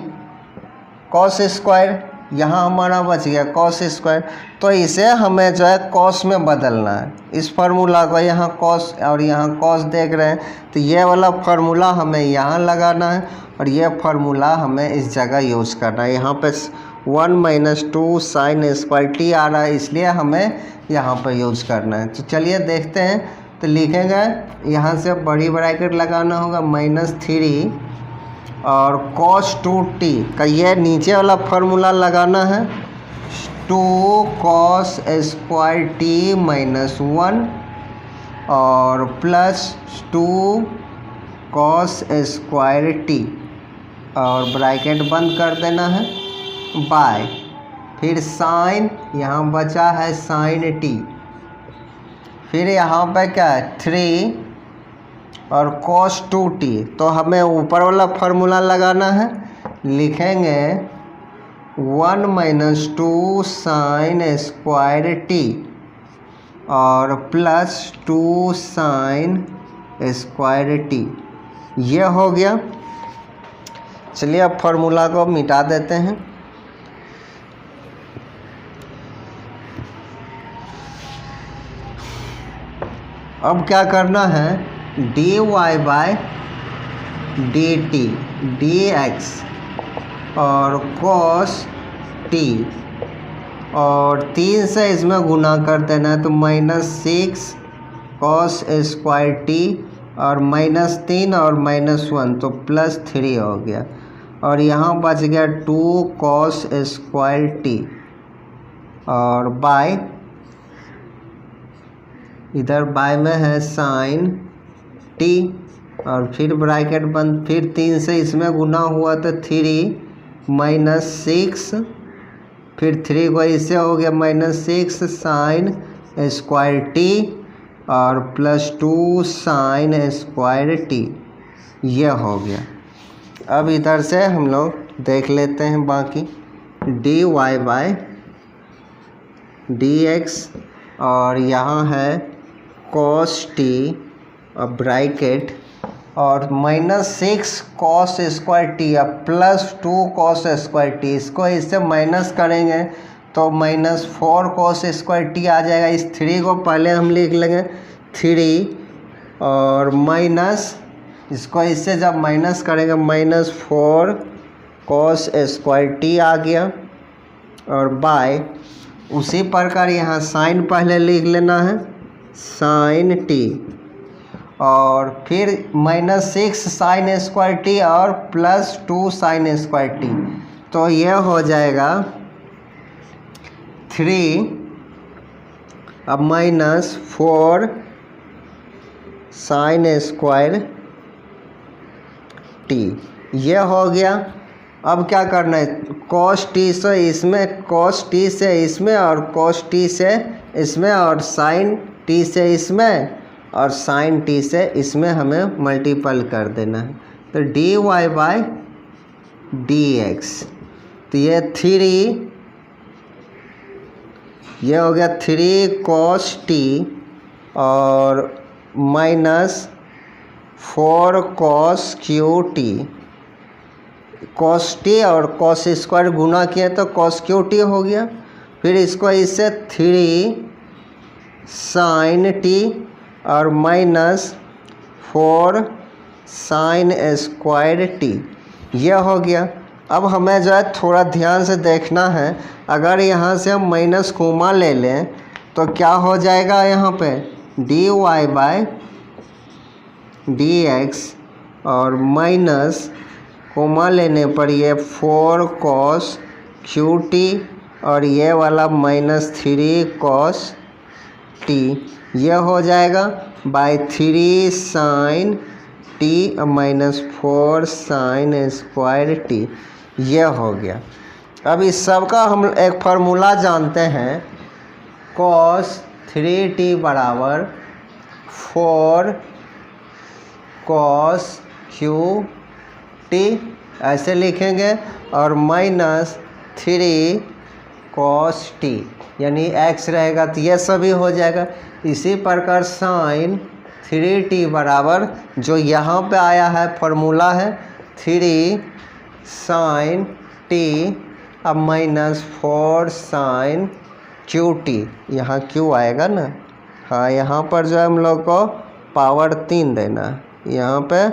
कॉस स्क्वायर यहाँ हमारा बच गया कॉस स्क्वायर, तो इसे हमें जो है कॉस में बदलना है। इस फार्मूला को यहाँ कॉस और यहाँ कॉस देख रहे हैं, तो ये वाला फार्मूला हमें यहाँ लगाना है और ये फार्मूला हमें इस जगह यूज़ करना है। यहाँ पे 1 माइनस 2 साइन स्क्वायर टी आ रहा है, इसलिए हमें यहाँ पर यूज़ करना है। तो चलिए देखते हैं। तो लिखेंगे यहाँ से बड़ी ब्रैकेट लगाना होगा -3 और cos 2t का ये नीचे वाला फार्मूला लगाना है, 2 cos स्क्वायर टी माइनस 1 और प्लस 2 cos स्क्वायर टी, और ब्रैकेट बंद कर देना है, बाय फिर साइन, यहाँ बचा है साइन टी, फिर यहाँ पे क्या है 3 और cos 2t। तो हमें ऊपर वाला फार्मूला लगाना है, लिखेंगे 1 माइनस 2 साइन स्क्वायर टी और प्लस 2 साइन स्क्वायर टी, ये हो गया। चलिए अब फार्मूला को मिटा देते हैं। अब क्या करना है, D Y by D T D X और कॉस टी, और 3 से इसमें गुना कर देना है, तो -6 कॉस स्क्वायर टी और -3 और -1 तो +3 हो गया, और यहाँ बच गया 2 कॉस स्क्वायर टी और बाय, इधर बाय में है साइन टी, और फिर ब्रैकेट बंद, फिर 3 से इसमें गुना हुआ तो 3 -6, फिर 3 को इससे हो गया -6 साइन स्क्वायर टी और +2 साइन स्क्वायर टी, ये हो गया। अब इधर से हम लोग देख लेते हैं बाकी, D Y by D X, और यहाँ है कॉस टी और ब्रैकेट और -6 कॉस स्क्वायर टी या +2 कॉस स्क्वायर टी, इसको इससे माइनस करेंगे तो -4 कॉस स्क्वायर टी आ जाएगा। इस 3 को पहले हम लिख लेंगे 3 और माइनस, इसको इससे जब माइनस करेंगे -4 कॉस स्क्वायर टी आ गया, और बाय उसी प्रकार यहाँ साइन पहले लिख लेना है साइन टी, और फिर -6 साइन स्क्वायर टी और +2 साइन स्क्वायर टी, तो यह हो जाएगा 3 अब -4 साइन स्क्वायर टी, यह हो गया। अब क्या करना है, cos t से इसमें, cos t से इसमें और cos t से इसमें और sin t से इसमें और sin t से इसमें हमें मल्टीपल कर देना है। तो D Y by D X, तो ये 3, ये हो गया 3 cos t और minus 4 cos Q T, cos t और cos स्क्वायर गुना किया तो cos क्यू टी हो गया। फिर इसको इससे 3 sin t और माइनस 4 sin स्क्वायर टी, यह हो गया। अब हमें जो है थोड़ा ध्यान से देखना है, अगर यहाँ से हम माइनस कोमा ले लें तो क्या हो जाएगा यहाँ पे D Y by D X और माइनस कोमा लेने पर ये 4 cos क्यू टी और ये वाला माइनस 3 cos टी, यह हो जाएगा by 3 sin T minus 4 sin square T, यह हो गया। अब इस सब का हम एक फार्मूला जानते हैं, cos 3t बराबर 4 cos क्यू टी ऐसे लिखेंगे और माइनस 3 cos t, यानी x रहेगा तो यह सभी हो जाएगा। इसी प्रकार sin 3t बराबर जो यहाँ पे आया है फार्मूला है 3 sin t अब माइनस 4 sin क्यू टी, यहाँ क्यू आएगा ना, हाँ यहाँ पर जो है हम लोग को पावर 3 देना है, यहाँ पे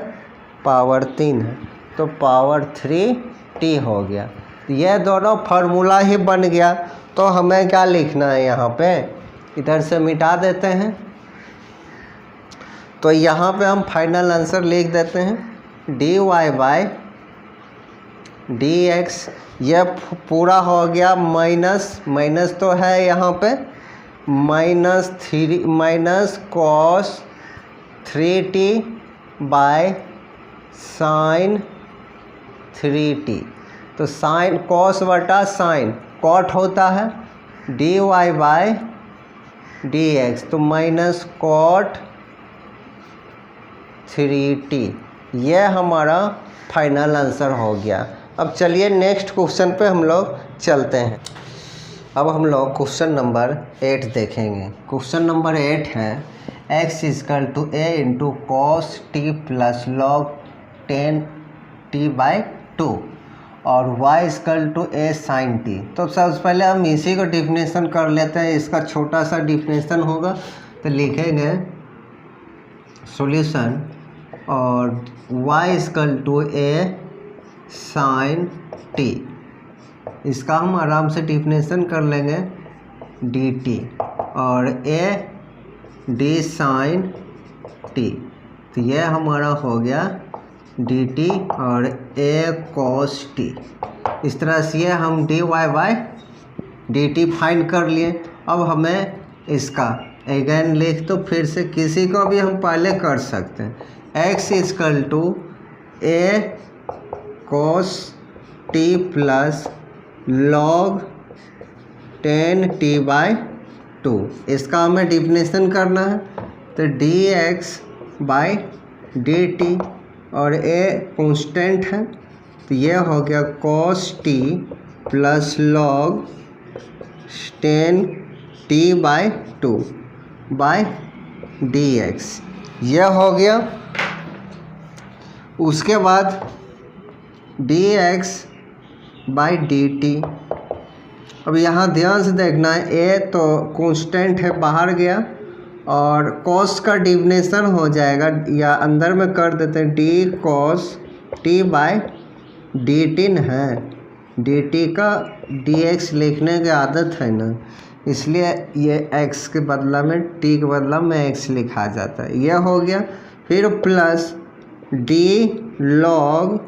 पावर 3 है तो पावर 3t हो गया। यह दोनों फार्मूला ही बन गया। तो हमें क्या लिखना है यहाँ पे, इधर से मिटा देते हैं तो यहाँ पे हम फाइनल आंसर लिख देते हैं D Y by D X, यह पूरा हो गया माइनस तो है यहाँ पे minus cos 3t bye sin 3t, तो साइन cos बटा साइन कॉट होता है D Y by D X, तो माइनस cot 3t, यह हमारा फाइनल आंसर हो गया। अब चलिए नेक्स्ट क्वेश्चन पे हम लोग चलते हैं। अब हम लोग क्वेश्चन नंबर 8 देखेंगे। क्वेश्चन नंबर 8 है x equal to a into cos T plus log 10t/2 और y equal to a sine T. तो सबसे पहले हम इसी को डिफिनेशन कर लेते हैं, इसका छोटा सा डिफिनेशन होगा तो लिखेंगे सॉल्यूशन और y equal to a sine T, इसका हम आराम से डिफिनेशन कर लेंगे dt और a d साइन t, तो यह हमारा हो गया dt और a cos t। इस तरह से ये हम dy बाई dt फाइंड कर लिए। अब हमें इसका अगेन लिख तो फिर से किसी को भी हम पहले कर सकते हैं x equal to a cos t plus log 10t/2, इसका हमें डिफिनेशन करना है तो dx बाई dt और a कांस्टेंट है तो यह हो गया cos t plus log 10t/2 by dx, यह हो गया। उसके बाद dx बाई dt, अब यहाँ ध्यान से देखना है a तो कांस्टेंट है बाहर गया और cos का डिफिनेशन हो जाएगा या अंदर में कर देते हैं d cos t by dt है, dt का dx लिखने की आदत है ना, इसलिए ये x के बदला में t के बदला में x लिखा जाता है, यह हो गया। फिर plus d log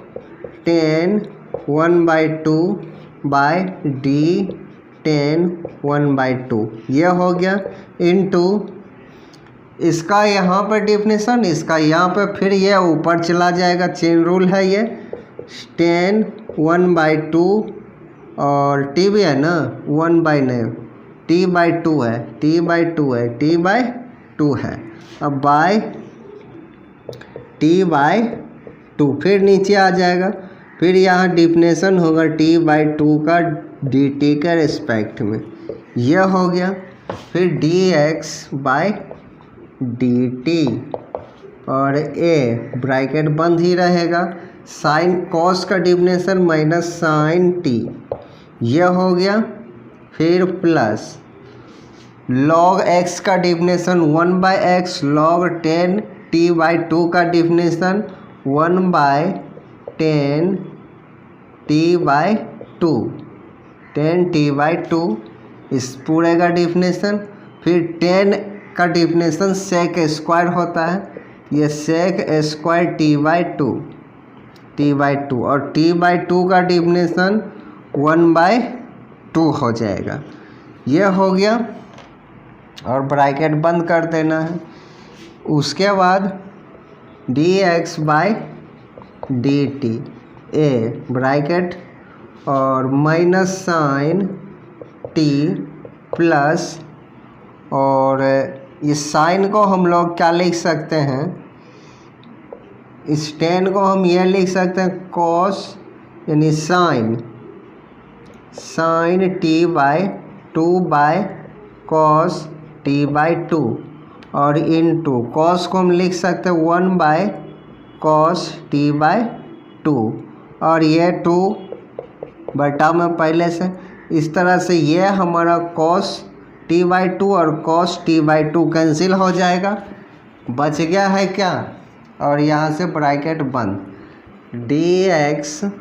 10 1/2 by d 10 1/2, यह हो गया इनटू इसका यहाँ पर डिफिनेशन, इसका यहाँ पर फिर यह ऊपर चला जाएगा, चेन रूल है ये 10 1/2 और t भी है ना 1/2 है, t/2 है। अब बाय t/2 2, फिर नीचे आ जाएगा, फिर यहाँ डिफिनेशन होगा t/2 का dt के रिस्पेक्ट में, यह हो गया। फिर dx/dt और a ब्रैकेट बंद ही रहेगा, साइन कॉस का डिफिनेशन माइनस साइन t, यह हो गया। फिर प्लस log x का डिफिनेशन 1/x, log 10 t/2 का डिफिनेशन 1/10 t/2, 10 t/2 इस पूरे का डिफिनेशन। फिर 10 का डिफिनेशन सेक स्क्वायर होता है, ये सेक स्क्वायर t/2 और t/2 का डिफिनेशन 1/2 हो जाएगा, यह हो गया। और ब्रैकेट बंद कर देना है। उसके बाद dx/dt a ब्रैकेट और माइनस साइन t प्लस, और इस साइन को हम लोग क्या लिख सकते हैं, इस 10 को हम ये लिख सकते हैं कॉस, यानी sign t/2 by cos t/2, और इनटू कॉस को हम लिख सकते हैं 1/cos t/2, और ये 2 बटा में पहले से, इस तरह से ये हमारा cos t/2 और cos t/2 कैंसिल हो जाएगा, बच गया है क्या, और यहाँ से ब्रैकेट बंद, dx/dt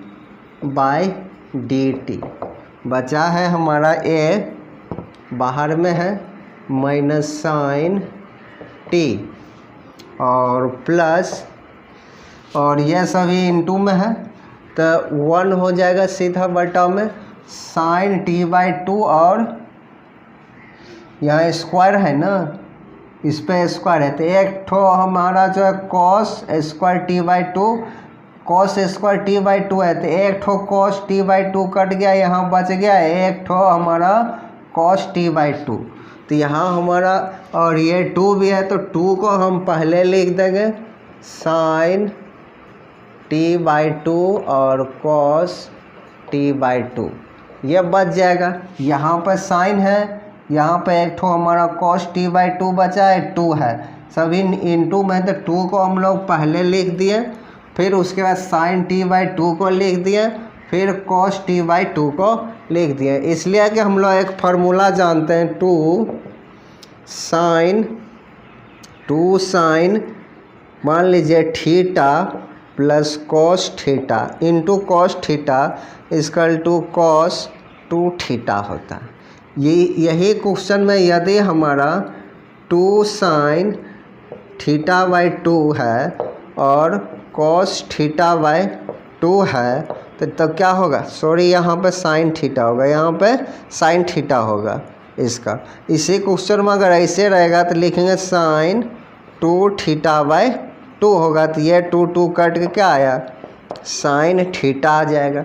बचा है हमारा a, बाहर में है माइनस साइन t और प्लस, और यह सभी इनटू में है तो 1 हो जाएगा सीधा बटा में साइन t/2, और यहाँ स्क्वायर है ना, इस पे स्क्वायर है तो एक ठो हमारा जो है cos square t/2, cos square t/2 है तो एक ठो cos t/2 कट गया, यहाँ बच गया एक ठो हमारा cos t/2। तो यहाँ हमारा, और ये 2 भी है तो 2 को हम पहले लिख देंगे साइन t/2 और cos t/2, ये बच जाएगा। यहाँ पर साइन है, यहाँ पे एक ठो हमारा cos t/2 बचा है, 2 है, सभी इनटू में, तो 2 को हम लोग पहले लिख दिए, फिर उसके बाद साइन t/2 को लिख दिए, फिर cos t/2 को लिख दिए, इसलिए कि हम लोग एक फार्मूला जानते हैं 2 साइन मान लीजिए theta plus cos theta into cos theta equal to cos 2 theta होता है। यही क्वेश्चन में यदि हमारा 2 साइन θ/2 है और cos θ/2 है तो क्या होगा, सॉरी यहाँ पे साइन थीटा होगा, यहाँ पे साइन थीटा होगा इसका। इसी क्वेश्चन में अगर ऐसे रहेगा तो लिखेंगे साइन 2 θ/2 होगा, तो ये 2 कट के क्या आया, साइन थीटा आ जाएगा।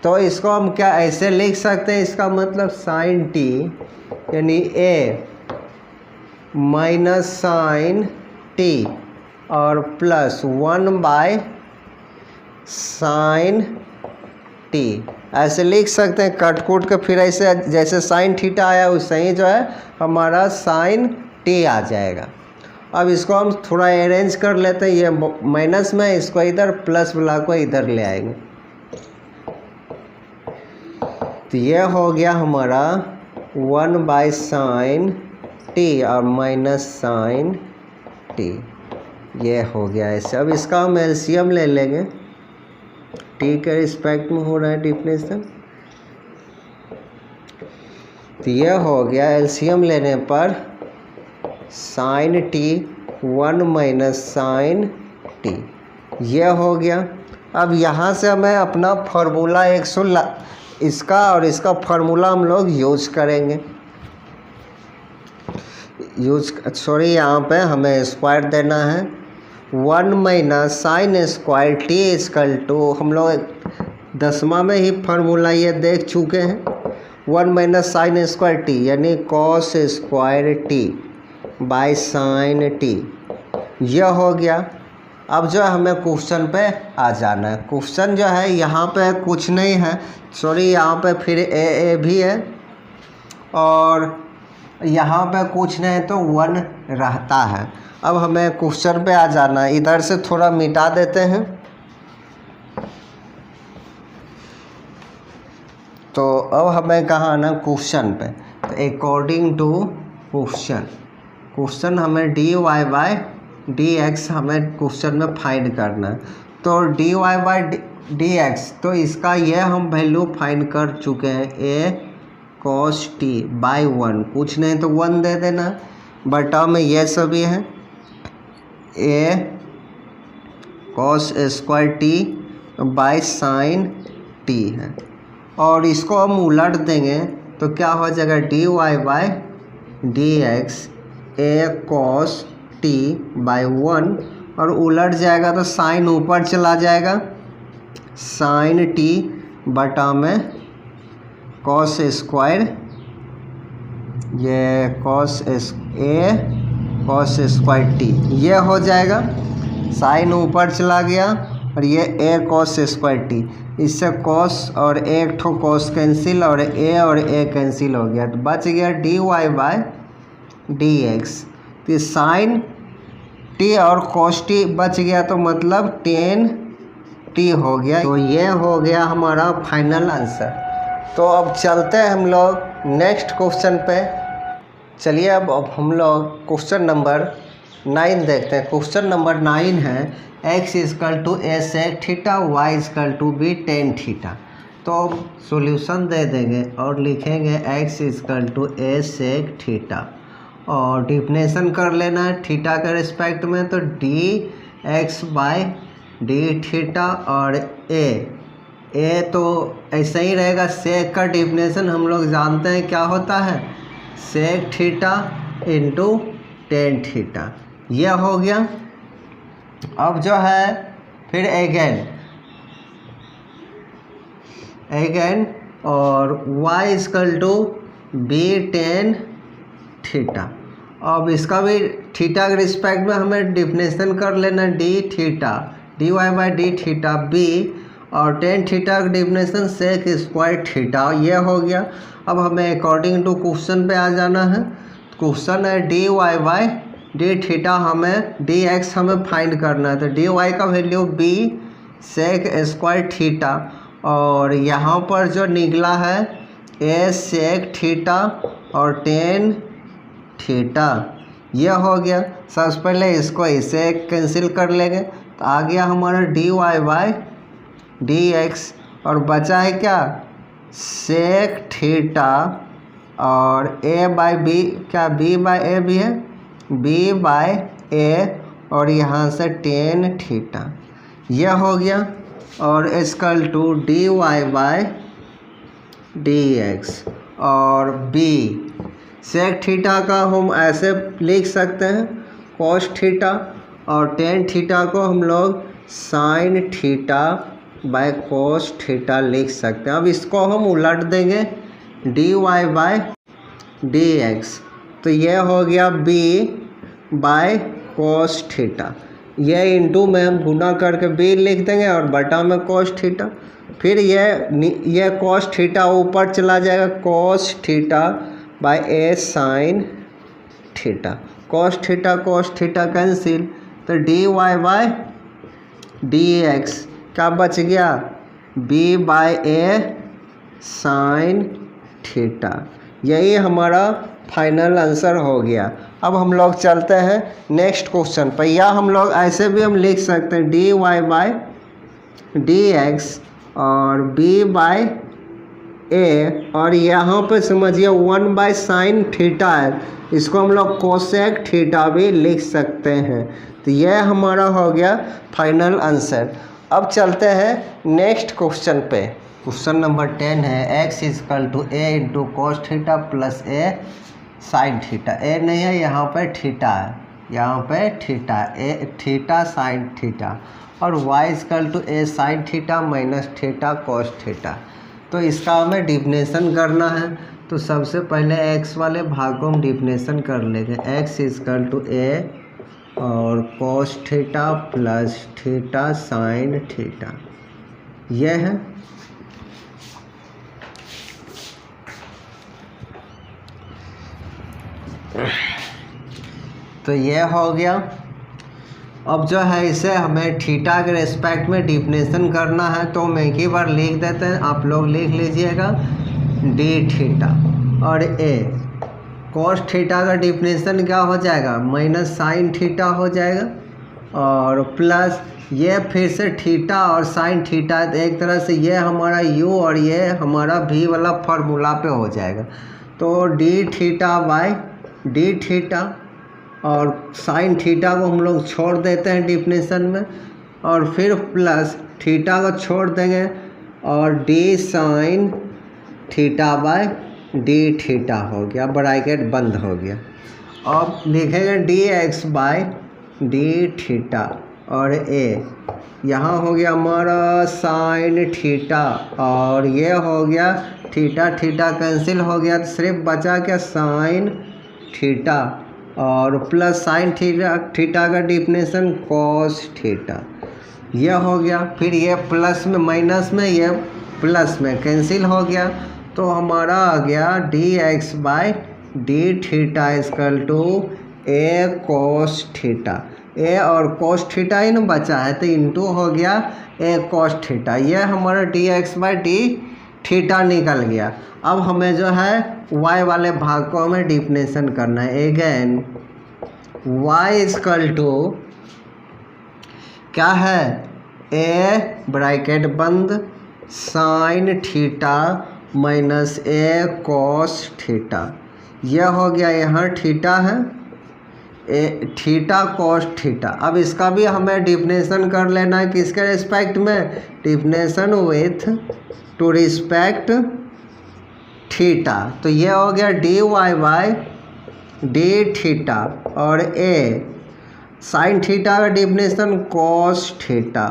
तो इसको हम क्या ऐसे लिख सकते हैं, इसका मतलब साइन t यानी a माइनस साइन t और प्लस 1/साइन t, ऐसे लिख सकते हैं कट कूट के। फिर ऐसे जैसे साइन थीटा आया वैसे ही जो है हमारा साइन t आ जाएगा। अब इसको हम थोड़ा अरेंज कर लेते हैं, ये माइनस में इसको इधर, प्लस वाला को इधर ले आएंगे, तो ये हो गया हमारा 1/साइन t और माइनस साइन t, ये हो गया ऐसे। अब इसका हम एलसीएम ले लेंगे, t के रिस्पेक्ट में हो रहा है डिफरेंशियल, तो ये हो गया एलसीएम लेने पर sine t 1 minus sine t, ये हो गया। अब यहाँ से हमें अपना फार्मूला 100 इसका और इसका फार्मूला हम लोग यूज करेंगे, यहाँ पे हमें स्क्वायर देना है 1 minus sine square t equal to, हम लोग 10वां में ही फार्मूला ये देख चुके हैं, 1 माइनस साइन स्क्वायर t यानी cos square t by sine t, यह हो गया। अब जो है हमें क्वेश्चन पे आ जाना है। क्वेश्चन जो है यहाँ पे कुछ नहीं है, सॉरी यहाँ पे फिर ए भी है और यहाँ पे कुछ नहीं तो 1 रहता है। अब हमें क्वेश्चन पे आ जाना है। इधर से थोड़ा मिटा देते हैं। तो अब हमें कहाँ आना क्वेश्चन पे। तो अकॉर्डिंग टू क्वेश्चन हमें dy बाई dx हमें क्वेश्चन में फाइंड करना है। तो dy बाई dx तो इसका ये हम वैल्यू फाइंड कर चुके हैं, a cos t बाई 1, कुछ नहीं तो 1 दे देना, बटा में ये सभी है a cos square t by sine t है। और इसको हम उलट देंगे तो क्या हो जाएगा dy by dx a cos t by 1, और उलट जाएगा तो साइन ऊपर चला जाएगा, साइन t बटा में cos स्क्वायर, ये cos स्क्वायर t ये हो जाएगा, साइन ऊपर चला गया और ये a cos स्क्वायर t, इससे cos और एक ठो cos कैंसिल और a कैंसिल हो गया, तो बच गया dy बाई dx। तो साइन t और cos t बच गया, तो मतलब tan t हो गया। तो ये हो गया हमारा फाइनल आंसर। तो अब चलते हैं हम लोग नेक्स्ट क्वेश्चन पे। चलिए अब हम लोग क्वेश्चन नंबर 9 देखते हैं। क्वेश्चन नंबर 9 है x equal to a sec theta y equal to b tan theta. तो सॉल्यूशन दे देंगे और लिखेंगे x equal to a sec theta और डिफिनेशन कर लेना है थीटा के रिस्पेक्ट में, तो dx बाई डी थीटा और a तो ऐसा ही रहेगा। सेक का डिफिनेशन हम लोग जानते हैं क्या होता है, sec theta into tan theta, यह हो गया। अब जो है फिर अगेन और y equal to b tan theta. अब इसका भी थीटा के रिस्पेक्ट में हमें डिफिनेशन कर लेना d theta dy by D theta b और टेन थीटा का डिफिनेशन सेक स्क्वायर थीटा, ये हो गया। अब हमें अकॉर्डिंग टू क्वेश्चन पे आ जाना है। क्वेश्चन है dy बाई डी थीटा, हमें dx हमें फाइंड करना है। तो dy का value b sec square theta और यहाँ पर जो निकला है a सेक थीटा और टेन थीटा, यह हो गया। सबसे पहले इसको इसे कैंसिल कर लेंगे, तो आ गया हमारा dy बाई dx और बचा है क्या सेक थीटा और a बाई बी, क्या b बाई a भी है, b बाई a और यहाँ से टेन थीटा, यह हो गया। और equal to dy by dx और b सेक थीटा का हम ऐसे लिख सकते हैं cos थीटा और टेन थीटा को हम लोग sine theta by cos theta लिख सकते हैं। अब इसको हम उलट देंगे dy बाय dx, तो यह हो गया b बाय cos थीटा, यह इंटू में हम गुना करके b लिख देंगे और बटा में cos थीटा। फिर यह cos थीटा ऊपर चला जाएगा, cos theta by a sine theta, cos theta cancel, तो dy बाय dx क्या बच गया b by a sine theta, यही हमारा फाइनल आंसर हो गया। अब हम लोग चलते हैं नेक्स्ट क्वेश्चन पर, या हम लोग ऐसे भी हम लिख सकते हैं dy बाय dx और b बाय a और यहाँ पे समझिए 1 बाय साइन थीटा है, इसको हम लोग कोसेक थीटा भी लिख सकते हैं। तो यह हमारा हो गया फाइनल आंसर। अब चलते हैं नेक्स्ट क्वेश्चन पे। क्वेश्चन नंबर 10 है x equal to a into cos theta plus a sine theta. a नहीं है, यहाँ पर थीटा है, यहाँ पे theta a theta sine theta और y equal to a sine theta minus theta cos theta. तो इसका हमें डिफिनेशन करना है। तो सबसे पहले x वाले भाग को हम डिफिनेशन कर लेंगे। x इजकल टू a और cos theta plus theta sine theta, यह है। तो ये हो गया। अब जो है इसे हमें थीटा के रिस्पेक्ट में डिफिनेशन करना है, तो हम एक ही बार लिख देते हैं, आप लोग लिख लीजिएगा डी थीटा और ए कॉस थीटा का डिफिनेशन क्या हो जाएगा, माइनस साइन थीटा हो जाएगा, और प्लस ये फिर से थीटा और साइन थीटा, एक तरह से ये हमारा u और ये हमारा v वाला फार्मूला पे हो जाएगा। तो D theta by D theta और साइन थीटा को हम लोग छोड़ देते हैं डिफिनेशन में, और फिर प्लस थीटा को छोड़ देंगे और D sign theta by D theta हो गया, ब्रैकेट बंद हो गया। अब लिखेंगे D x by D theta और ए, यहाँ हो गया हमारा साइन थीटा, और ये हो गया थीटा थीटा कैंसिल हो गया, तो सिर्फ बचा क्या साइन थीटा और प्लस साइन थीटा थीटा का डिफिनेशन कॉस थीटा, यह हो गया। फिर ये प्लस में माइनस में, ये प्लस में कैंसिल हो गया, तो हमारा आ गया d x by D theta equal to a cos theta, a और कॉस थीटा ही ना बचा है, तो इंटू हो गया ए कॉस थीटा, ये हमारा D x by D theta निकल गया। अब हमें जो है y वाले भाग को हमें डिफिनेशन करना है। अगेन y इजकल टू क्या है, ए ब्रैकेट बंद साइन थीटा माइनस ए कॉस थीटा, यह हो गया, यहाँ थीटा है ए थीटा कॉस थीटा। अब इसका भी हमें डिफिनेशन कर लेना है, किसके रिस्पेक्ट में, definition with to respect theta. तो ये हो गया d Y by D theta और ए साइन थीटा का डिफिनेशन कॉस थीटा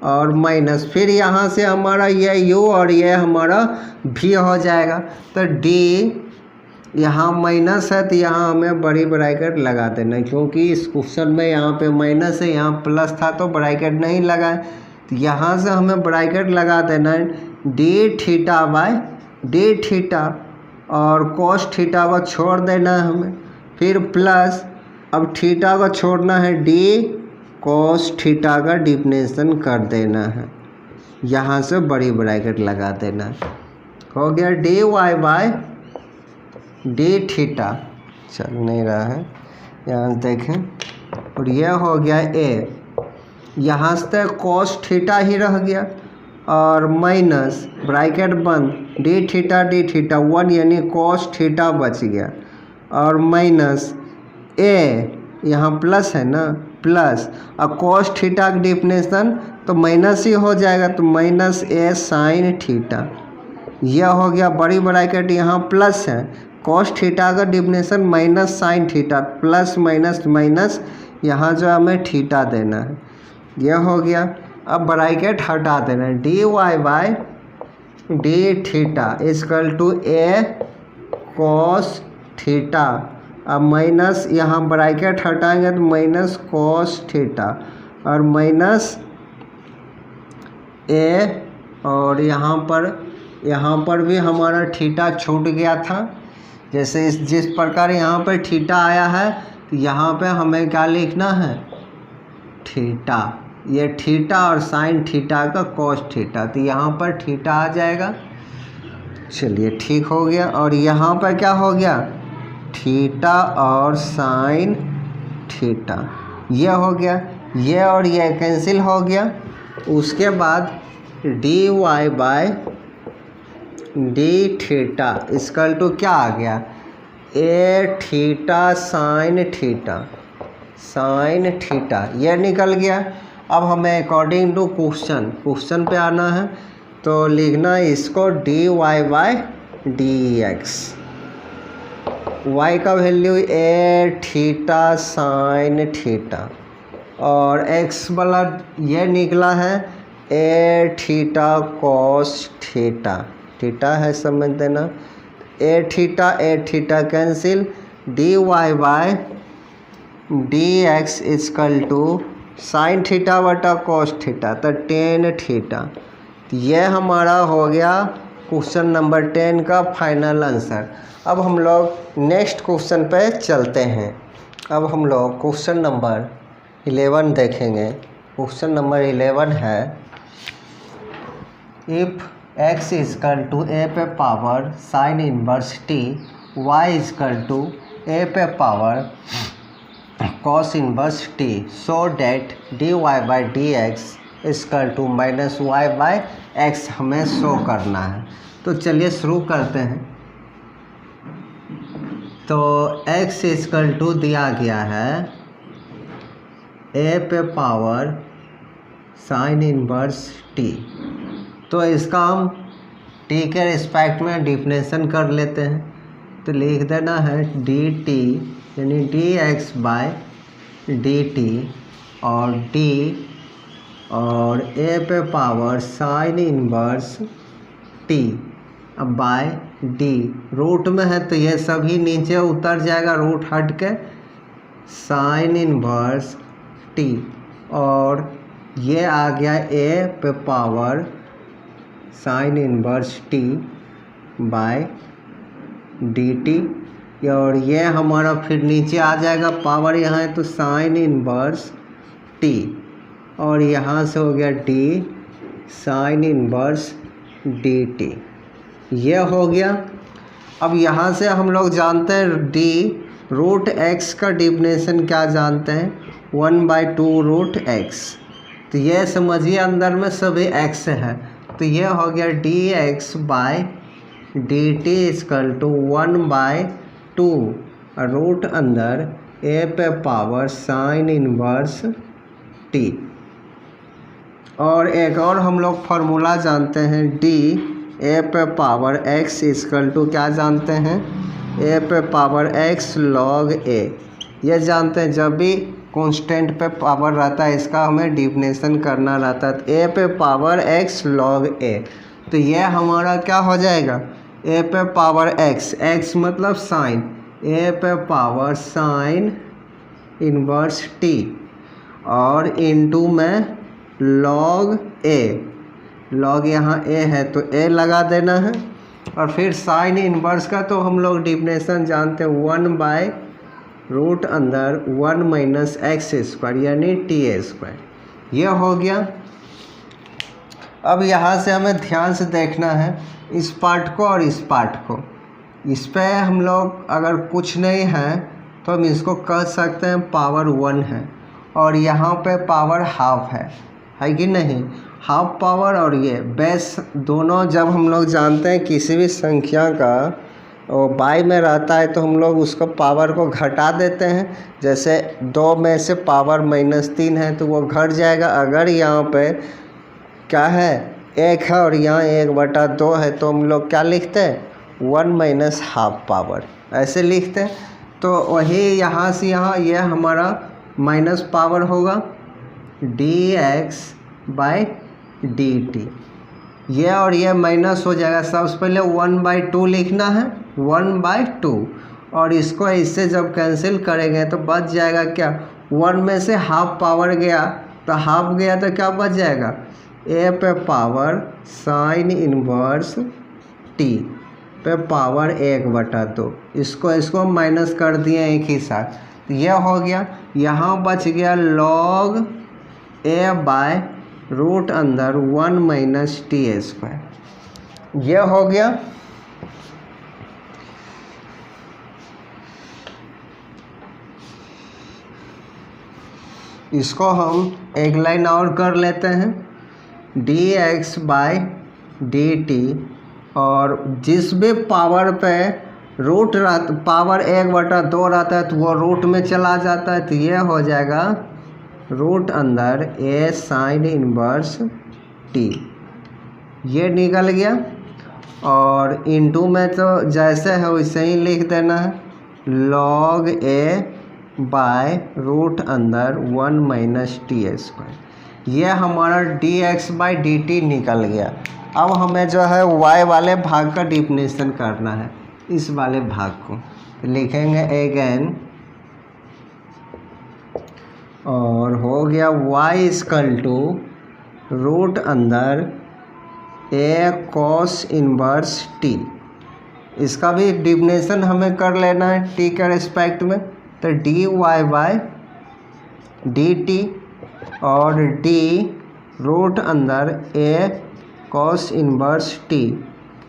और माइनस, फिर यहाँ से हमारा ये u और ये हमारा v हो जाएगा। तो d यहाँ माइनस है, तो यहाँ हमें बड़ी ब्रैकेट लगा देना, क्योंकि इस क्वेश्चन में यहाँ पे माइनस है, यहाँ प्लस था तो ब्रैकेट नहीं लगाए, तो यहाँ से हमें ब्रैकेट लगा देना है D theta by D theta और कॉस थीटा को छोड़ देना है हमें, फिर प्लस अब थीटा को छोड़ना है, डी कॉस थीटा का डिफिनेशन कर देना है, यहाँ से बड़ी ब्रैकेट लगा देना है। हो गया d Y by D theta, चल नहीं रहा है, यहाँ देखें, और यह हो गया ए, यहाँ से कॉस थीटा ही रह गया और माइनस ब्रैकेट बंद डी थीटा 1 यानी कॉस थीटा बच गया, और माइनस ए यहाँ प्लस है ना, प्लस और कॉस थीटा का डिफिनेशन तो माइनस ही हो जाएगा, तो माइनस ए साइन थीटा, यह हो गया बड़ी ब्रैकेट, यहाँ प्लस है, कॉस थीटा का definition minus sine theta, plus minus minus, यहाँ जो हमें थीटा देना है, यह हो गया। अब ब्रैकेट हटा देना है, D Y by D theta equal to a cos theta, अब माइनस यहाँ ब्रैकेट हटाएंगे तो माइनस कॉस थीटा और माइनस ए, और यहाँ पर भी हमारा थीटा छूट गया था, जैसे जिस प्रकार यहाँ पर थीटा आया है, तो यहाँ पे हमें क्या लिखना है, थीटा, ये थीटा और साइन थीटा का कॉस थीटा, तो यहाँ पर थीटा आ जाएगा। चलिए ठीक हो गया, और यहाँ पर क्या हो गया, थीटा और साइन थीटा, ये हो गया, ये और ये कैंसिल हो गया। उसके बाद d Y by D theta equal to क्या आ गया, ए थीटा साइन थीटा, ये निकल गया। अब हमें अकॉर्डिंग टू क्वेश्चन पे आना है, तो लिखना इसको d Y by D x, y का value a theta sine theta और x वाला ये निकला है ए थीटा कॉस थीटा है, समझ देना, a theta cancel, d Y by D x equal to sine theta बटा कॉस थीटा तो टेन थीटा। तो यह हमारा हो गया क्वेश्चन नंबर 10 का फाइनल आंसर। अब हम लोग नेक्स्ट क्वेश्चन पे चलते हैं। अब हम लोग क्वेश्चन नंबर 11 देखेंगे। क्वेश्चन नंबर 11 है if x equal to a पे power sine inverse t, y equal to a पे power cos inverse t, so that d Y by D x equal to minus y by x हमें show करना है। तो चलिए शुरू करते हैं। तो x इजकल टू दिया गया है ए पे पावर साइन इनवर्स टी। तो इसका हम टी के रिस्पेक्ट में डिफिनेशन कर लेते हैं। तो लिख देना है डी टी यानी d x by D T और डी और ए पे पावर साइन इनवर्स टी अब बाय डी रूट में है तो ये सभी नीचे उतर जाएगा, रूट हट के साइन इनवर्स टी और ये आ गया ए पे power sine inverse t by D T और ये हमारा फिर नीचे आ जाएगा, पावर यहाँ है तो साइन इनवर्स टी और यहाँ से हो गया D sine inverse D T. ये हो गया। अब यहाँ से हम लोग जानते हैं डी रूट एक्स का डिफिनेशन क्या जानते हैं, 1/2 रूट एक्स। तो ये समझिए अंदर में सभी एक्स है तो ये हो गया d x by D T equal to 1/2 root अंदर ए पे पावर साइन इनवर्स टी। और एक और हम लोग फार्मूला जानते हैं डी ए पे पावर एक्स इजकल टू क्या जानते हैं, ए पे पावर एक्स लॉग ए। ये जानते हैं जब भी कांस्टेंट पे पावर रहता है इसका हमें डिफिनेशन करना रहता है। तो ए पे पावर एक्स लॉग ए तो ये हमारा क्या हो जाएगा, ए पे पावर एक्स, एक्स मतलब साइन, ए पे पावर साइन इनवर्स टी और इनटू में लॉग ए, लॉग यहाँ ए है तो ए लगा देना है और फिर साइन इनवर्स का तो हम लोग डिफिनेशन जानते हैं 1 रूट अंदर 1 माइनस एक्स स्क्वायर यानी टी ए स्क्वायर। ये हो गया। अब यहाँ से हमें ध्यान से देखना है इस पार्ट को और इस पार्ट को। इस पे हम लोग अगर कुछ नहीं है तो हम इसको कह सकते हैं पावर 1 है और यहाँ पे पावर हाफ है कि नहीं, हाफ पावर। और ये बेस दोनों जब हम लोग जानते हैं किसी भी संख्या का और बाई में रहता है तो हम लोग उसको पावर को घटा देते हैं। जैसे 2 में से पावर -3 है तो वो घट जाएगा। अगर यहाँ पे क्या है 1 है और यहाँ 1/2 है तो हम लोग क्या लिखते हैं 1 माइनस हाफ पावर ऐसे लिखते हैं। तो वही यहाँ से यहाँ ये हमारा माइनस पावर होगा D x by D T. ये और ये माइनस हो जाएगा। सबसे पहले 1/2 लिखना है 1/2 और इसको इससे जब कैंसिल करेंगे तो बच जाएगा क्या, 1 में से हाफ पावर गया तो हाफ गया तो क्या बच जाएगा, ए पे पावर साइन इनवर्स टी पे पावर 1/2। इसको माइनस कर दिए एक ही साथ। यह हो गया। यहाँ बच गया लॉग ए बाय रूट अंदर 1 माइनस टी ए स्क्वायर। यह हो गया। इसको हम एक लाइन और कर लेते हैं D x by D T और जिस भी पावर पे रूट पावर 1/2 रहता है तो वो रूट में चला जाता है। तो ये हो जाएगा रूट अंदर ए साइन इनवर्स टी, ये निकल गया। और इनटू में तो जैसे है वैसे ही लिख देना है लॉग ए बाय रूट अंदर 1 माइनस टी ए स्क्वायर। ये हमारा D x by D T निकल गया। अब हमें जो है y वाले भाग का डिफिनेशन करना है, इस वाले भाग को लिखेंगे अगेन और हो गया y इक्वल टू रूट अंदर a cos इनवर्स t। इसका भी डिफिनेशन हमें कर लेना है t के रिस्पेक्ट में, तो dy बाय dt और d रूट अंदर a cos inverse t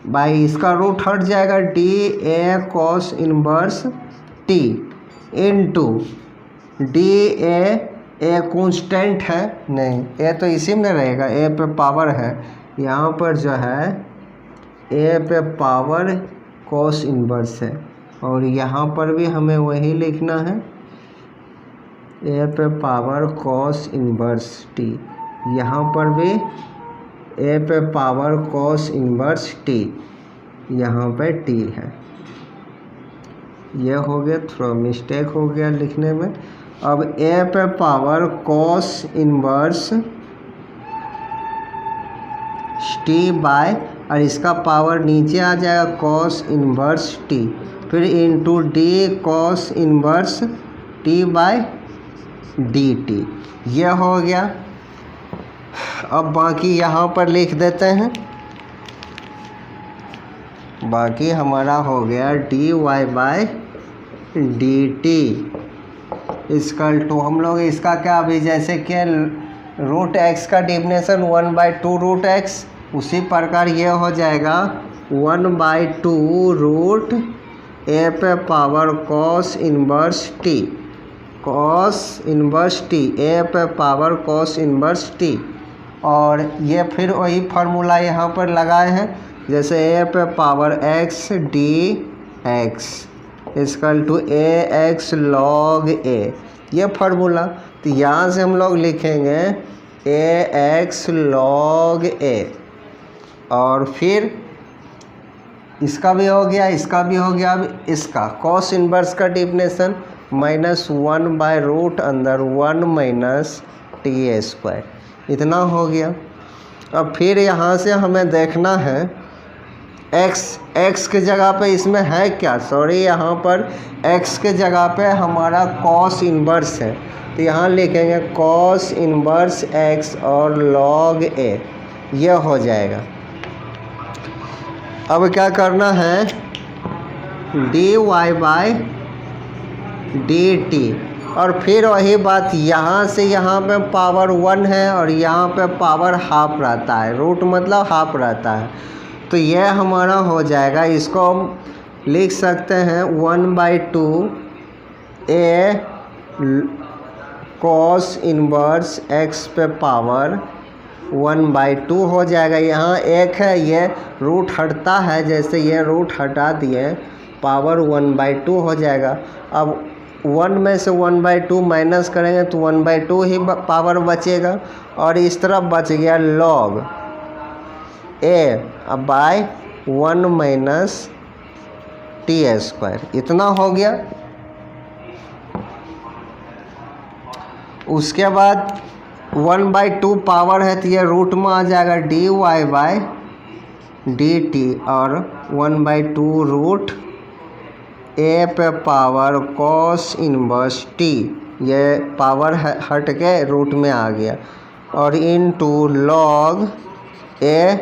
by इसका रूट हट जाएगा d a cos inverse t into D A constant है नहीं, ए तो इसी में रहेगा, ए पे पावर है, यहाँ पर जो है ए पे पावर cos इनवर्स है, और यहाँ पर भी हमें वही लिखना है, ए पे पावर cos इनवर्स t, यहाँ पर भी ए पे पावर cos इनवर्स t, यहाँ पे t है। ये हो गया, थोड़ा मिस्टेक हो गया लिखने में। अब ए पे power cos inverse t by, और इसका पावर नीचे आ जाएगा cos इनवर्स t, फिर into d cos inverse t by dt। ये हो गया। अब बाकी यहाँ पर लिख देते हैं, बाकी हमारा हो गया dy by dt equal to, हम लोग इसका क्या अभी जैसे कि रूट एक्स का डिफिनेशन 1/2 रूट एक्स, उसी प्रकार ये हो जाएगा 1/2 रूट ए पे power cos inverse t, cos inverse t, a पे पावर cos इनवर्स t। और ये फिर वही फार्मूला यहाँ पर लगाए हैं, जैसे ए पे power x d x equal to a x log a, ये फार्मूला। तो यहाँ से हम लोग लिखेंगे ए एक्स लॉग ए, और फिर इसका भी हो गया, इसका भी हो गया। अब इसका cos इनवर्स का डिफिनेशन -1 बाय रूट अंदर 1 माइनस टी स्क्वायर, इतना हो गया। अब फिर यहाँ से हमें देखना है x के जगह पे इसमें है क्या, सॉरी यहाँ पर x के जगह पे हमारा cos इनवर्स है, तो यहाँ लिखेंगे cos इनवर्स x और log a, यह हो जाएगा। अब क्या करना है, dy बाय dt, और फिर वही बात, यहाँ से यहाँ पे पावर 1 है और यहाँ पे पावर हाफ रहता है, रूट मतलब हाफ रहता है, तो यह हमारा हो जाएगा। इसको हम लिख सकते हैं 1/2 a cos इनवर्स x पे पावर 1/2 हो जाएगा। यहाँ एक है, ये रूट हटता है, जैसे ये रूट हटा दिए, पावर 1/2 हो जाएगा। अब 1 में से 1/2 माइनस करेंगे तो 1/2 ही पावर बचेगा, और इस तरफ बच गया log a by 1 minus t square, इतना हो गया। उसके बाद 1/2 पावर है तो ये रूट में आ जाएगा dy बाय dt, और 1/2 रूट ए पे पावर cos इनवर्स t, ये पावर हट के रूट में आ गया, और इनटू log a,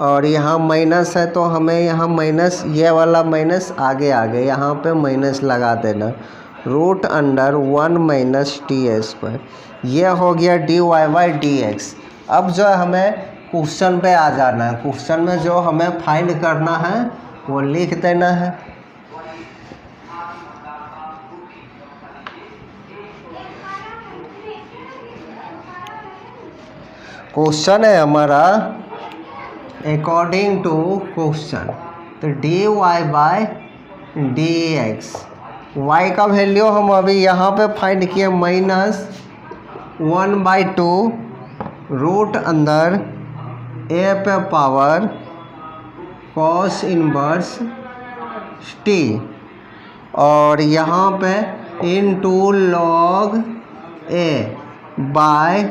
और यहाँ माइनस है तो हमें यहाँ माइनस, ये वाला माइनस आगे यहाँ पे माइनस लगा देना, root under 1 minus t square. ये हो गया dy बाई डी एक्स। अब जो हमें क्वेश्चन पे आ जाना है, क्वेश्चन में जो हमें फाइंड करना है वो लिख देना है। क्वेश्चन है हमारा अकॉर्डिंग टू क्वेश्चन, तो dy by D x, y का वैल्यू हम अभी यहाँ पे फाइंड किए -1/2 रूट अंदर ए पे पावर cos इनवर्स t, और यहाँ पे into log a by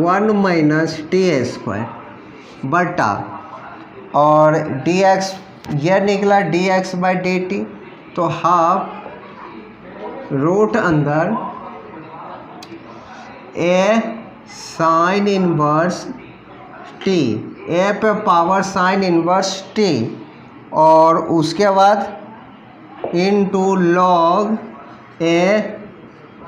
1 minus t square बटा, और dx यह निकला dx बाई डी टी, तो हाफ रूट अंदर a sine inverse t, a पे पावर साइन इनवर्स टी, और उसके बाद इनटू लॉग ए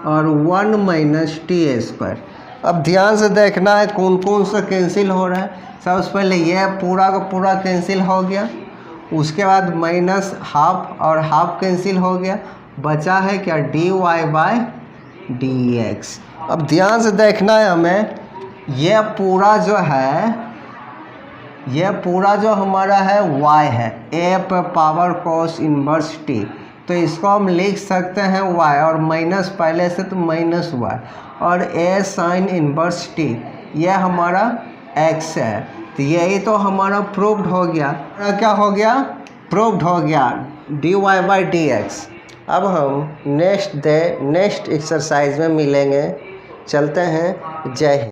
और 1 माइनस टी स्क्वायर। अब ध्यान से देखना है कौन कौन सा कैंसिल हो रहा है। सबसे पहले यह पूरा का पूरा कैंसिल हो गया, उसके बाद माइनस हाफ और हाफ कैंसिल हो गया, बचा है क्या dy बाय dx। अब ध्यान से देखना है हमें, यह पूरा जो है, यह पूरा जो हमारा है y है, a पे पावर cos इनवर्स t, तो इसको हम लिख सकते हैं y, और माइनस पहले से तो माइनस y, और a साइन इनवर्स t यह हमारा x है। तो यही तो हमारा प्रूव्ड हो गया। क्या हो गया? प्रूव्ड हो गया dy बाई dx। अब हम नेक्स्ट एक्सरसाइज में मिलेंगे। चलते हैं। जय हिंद।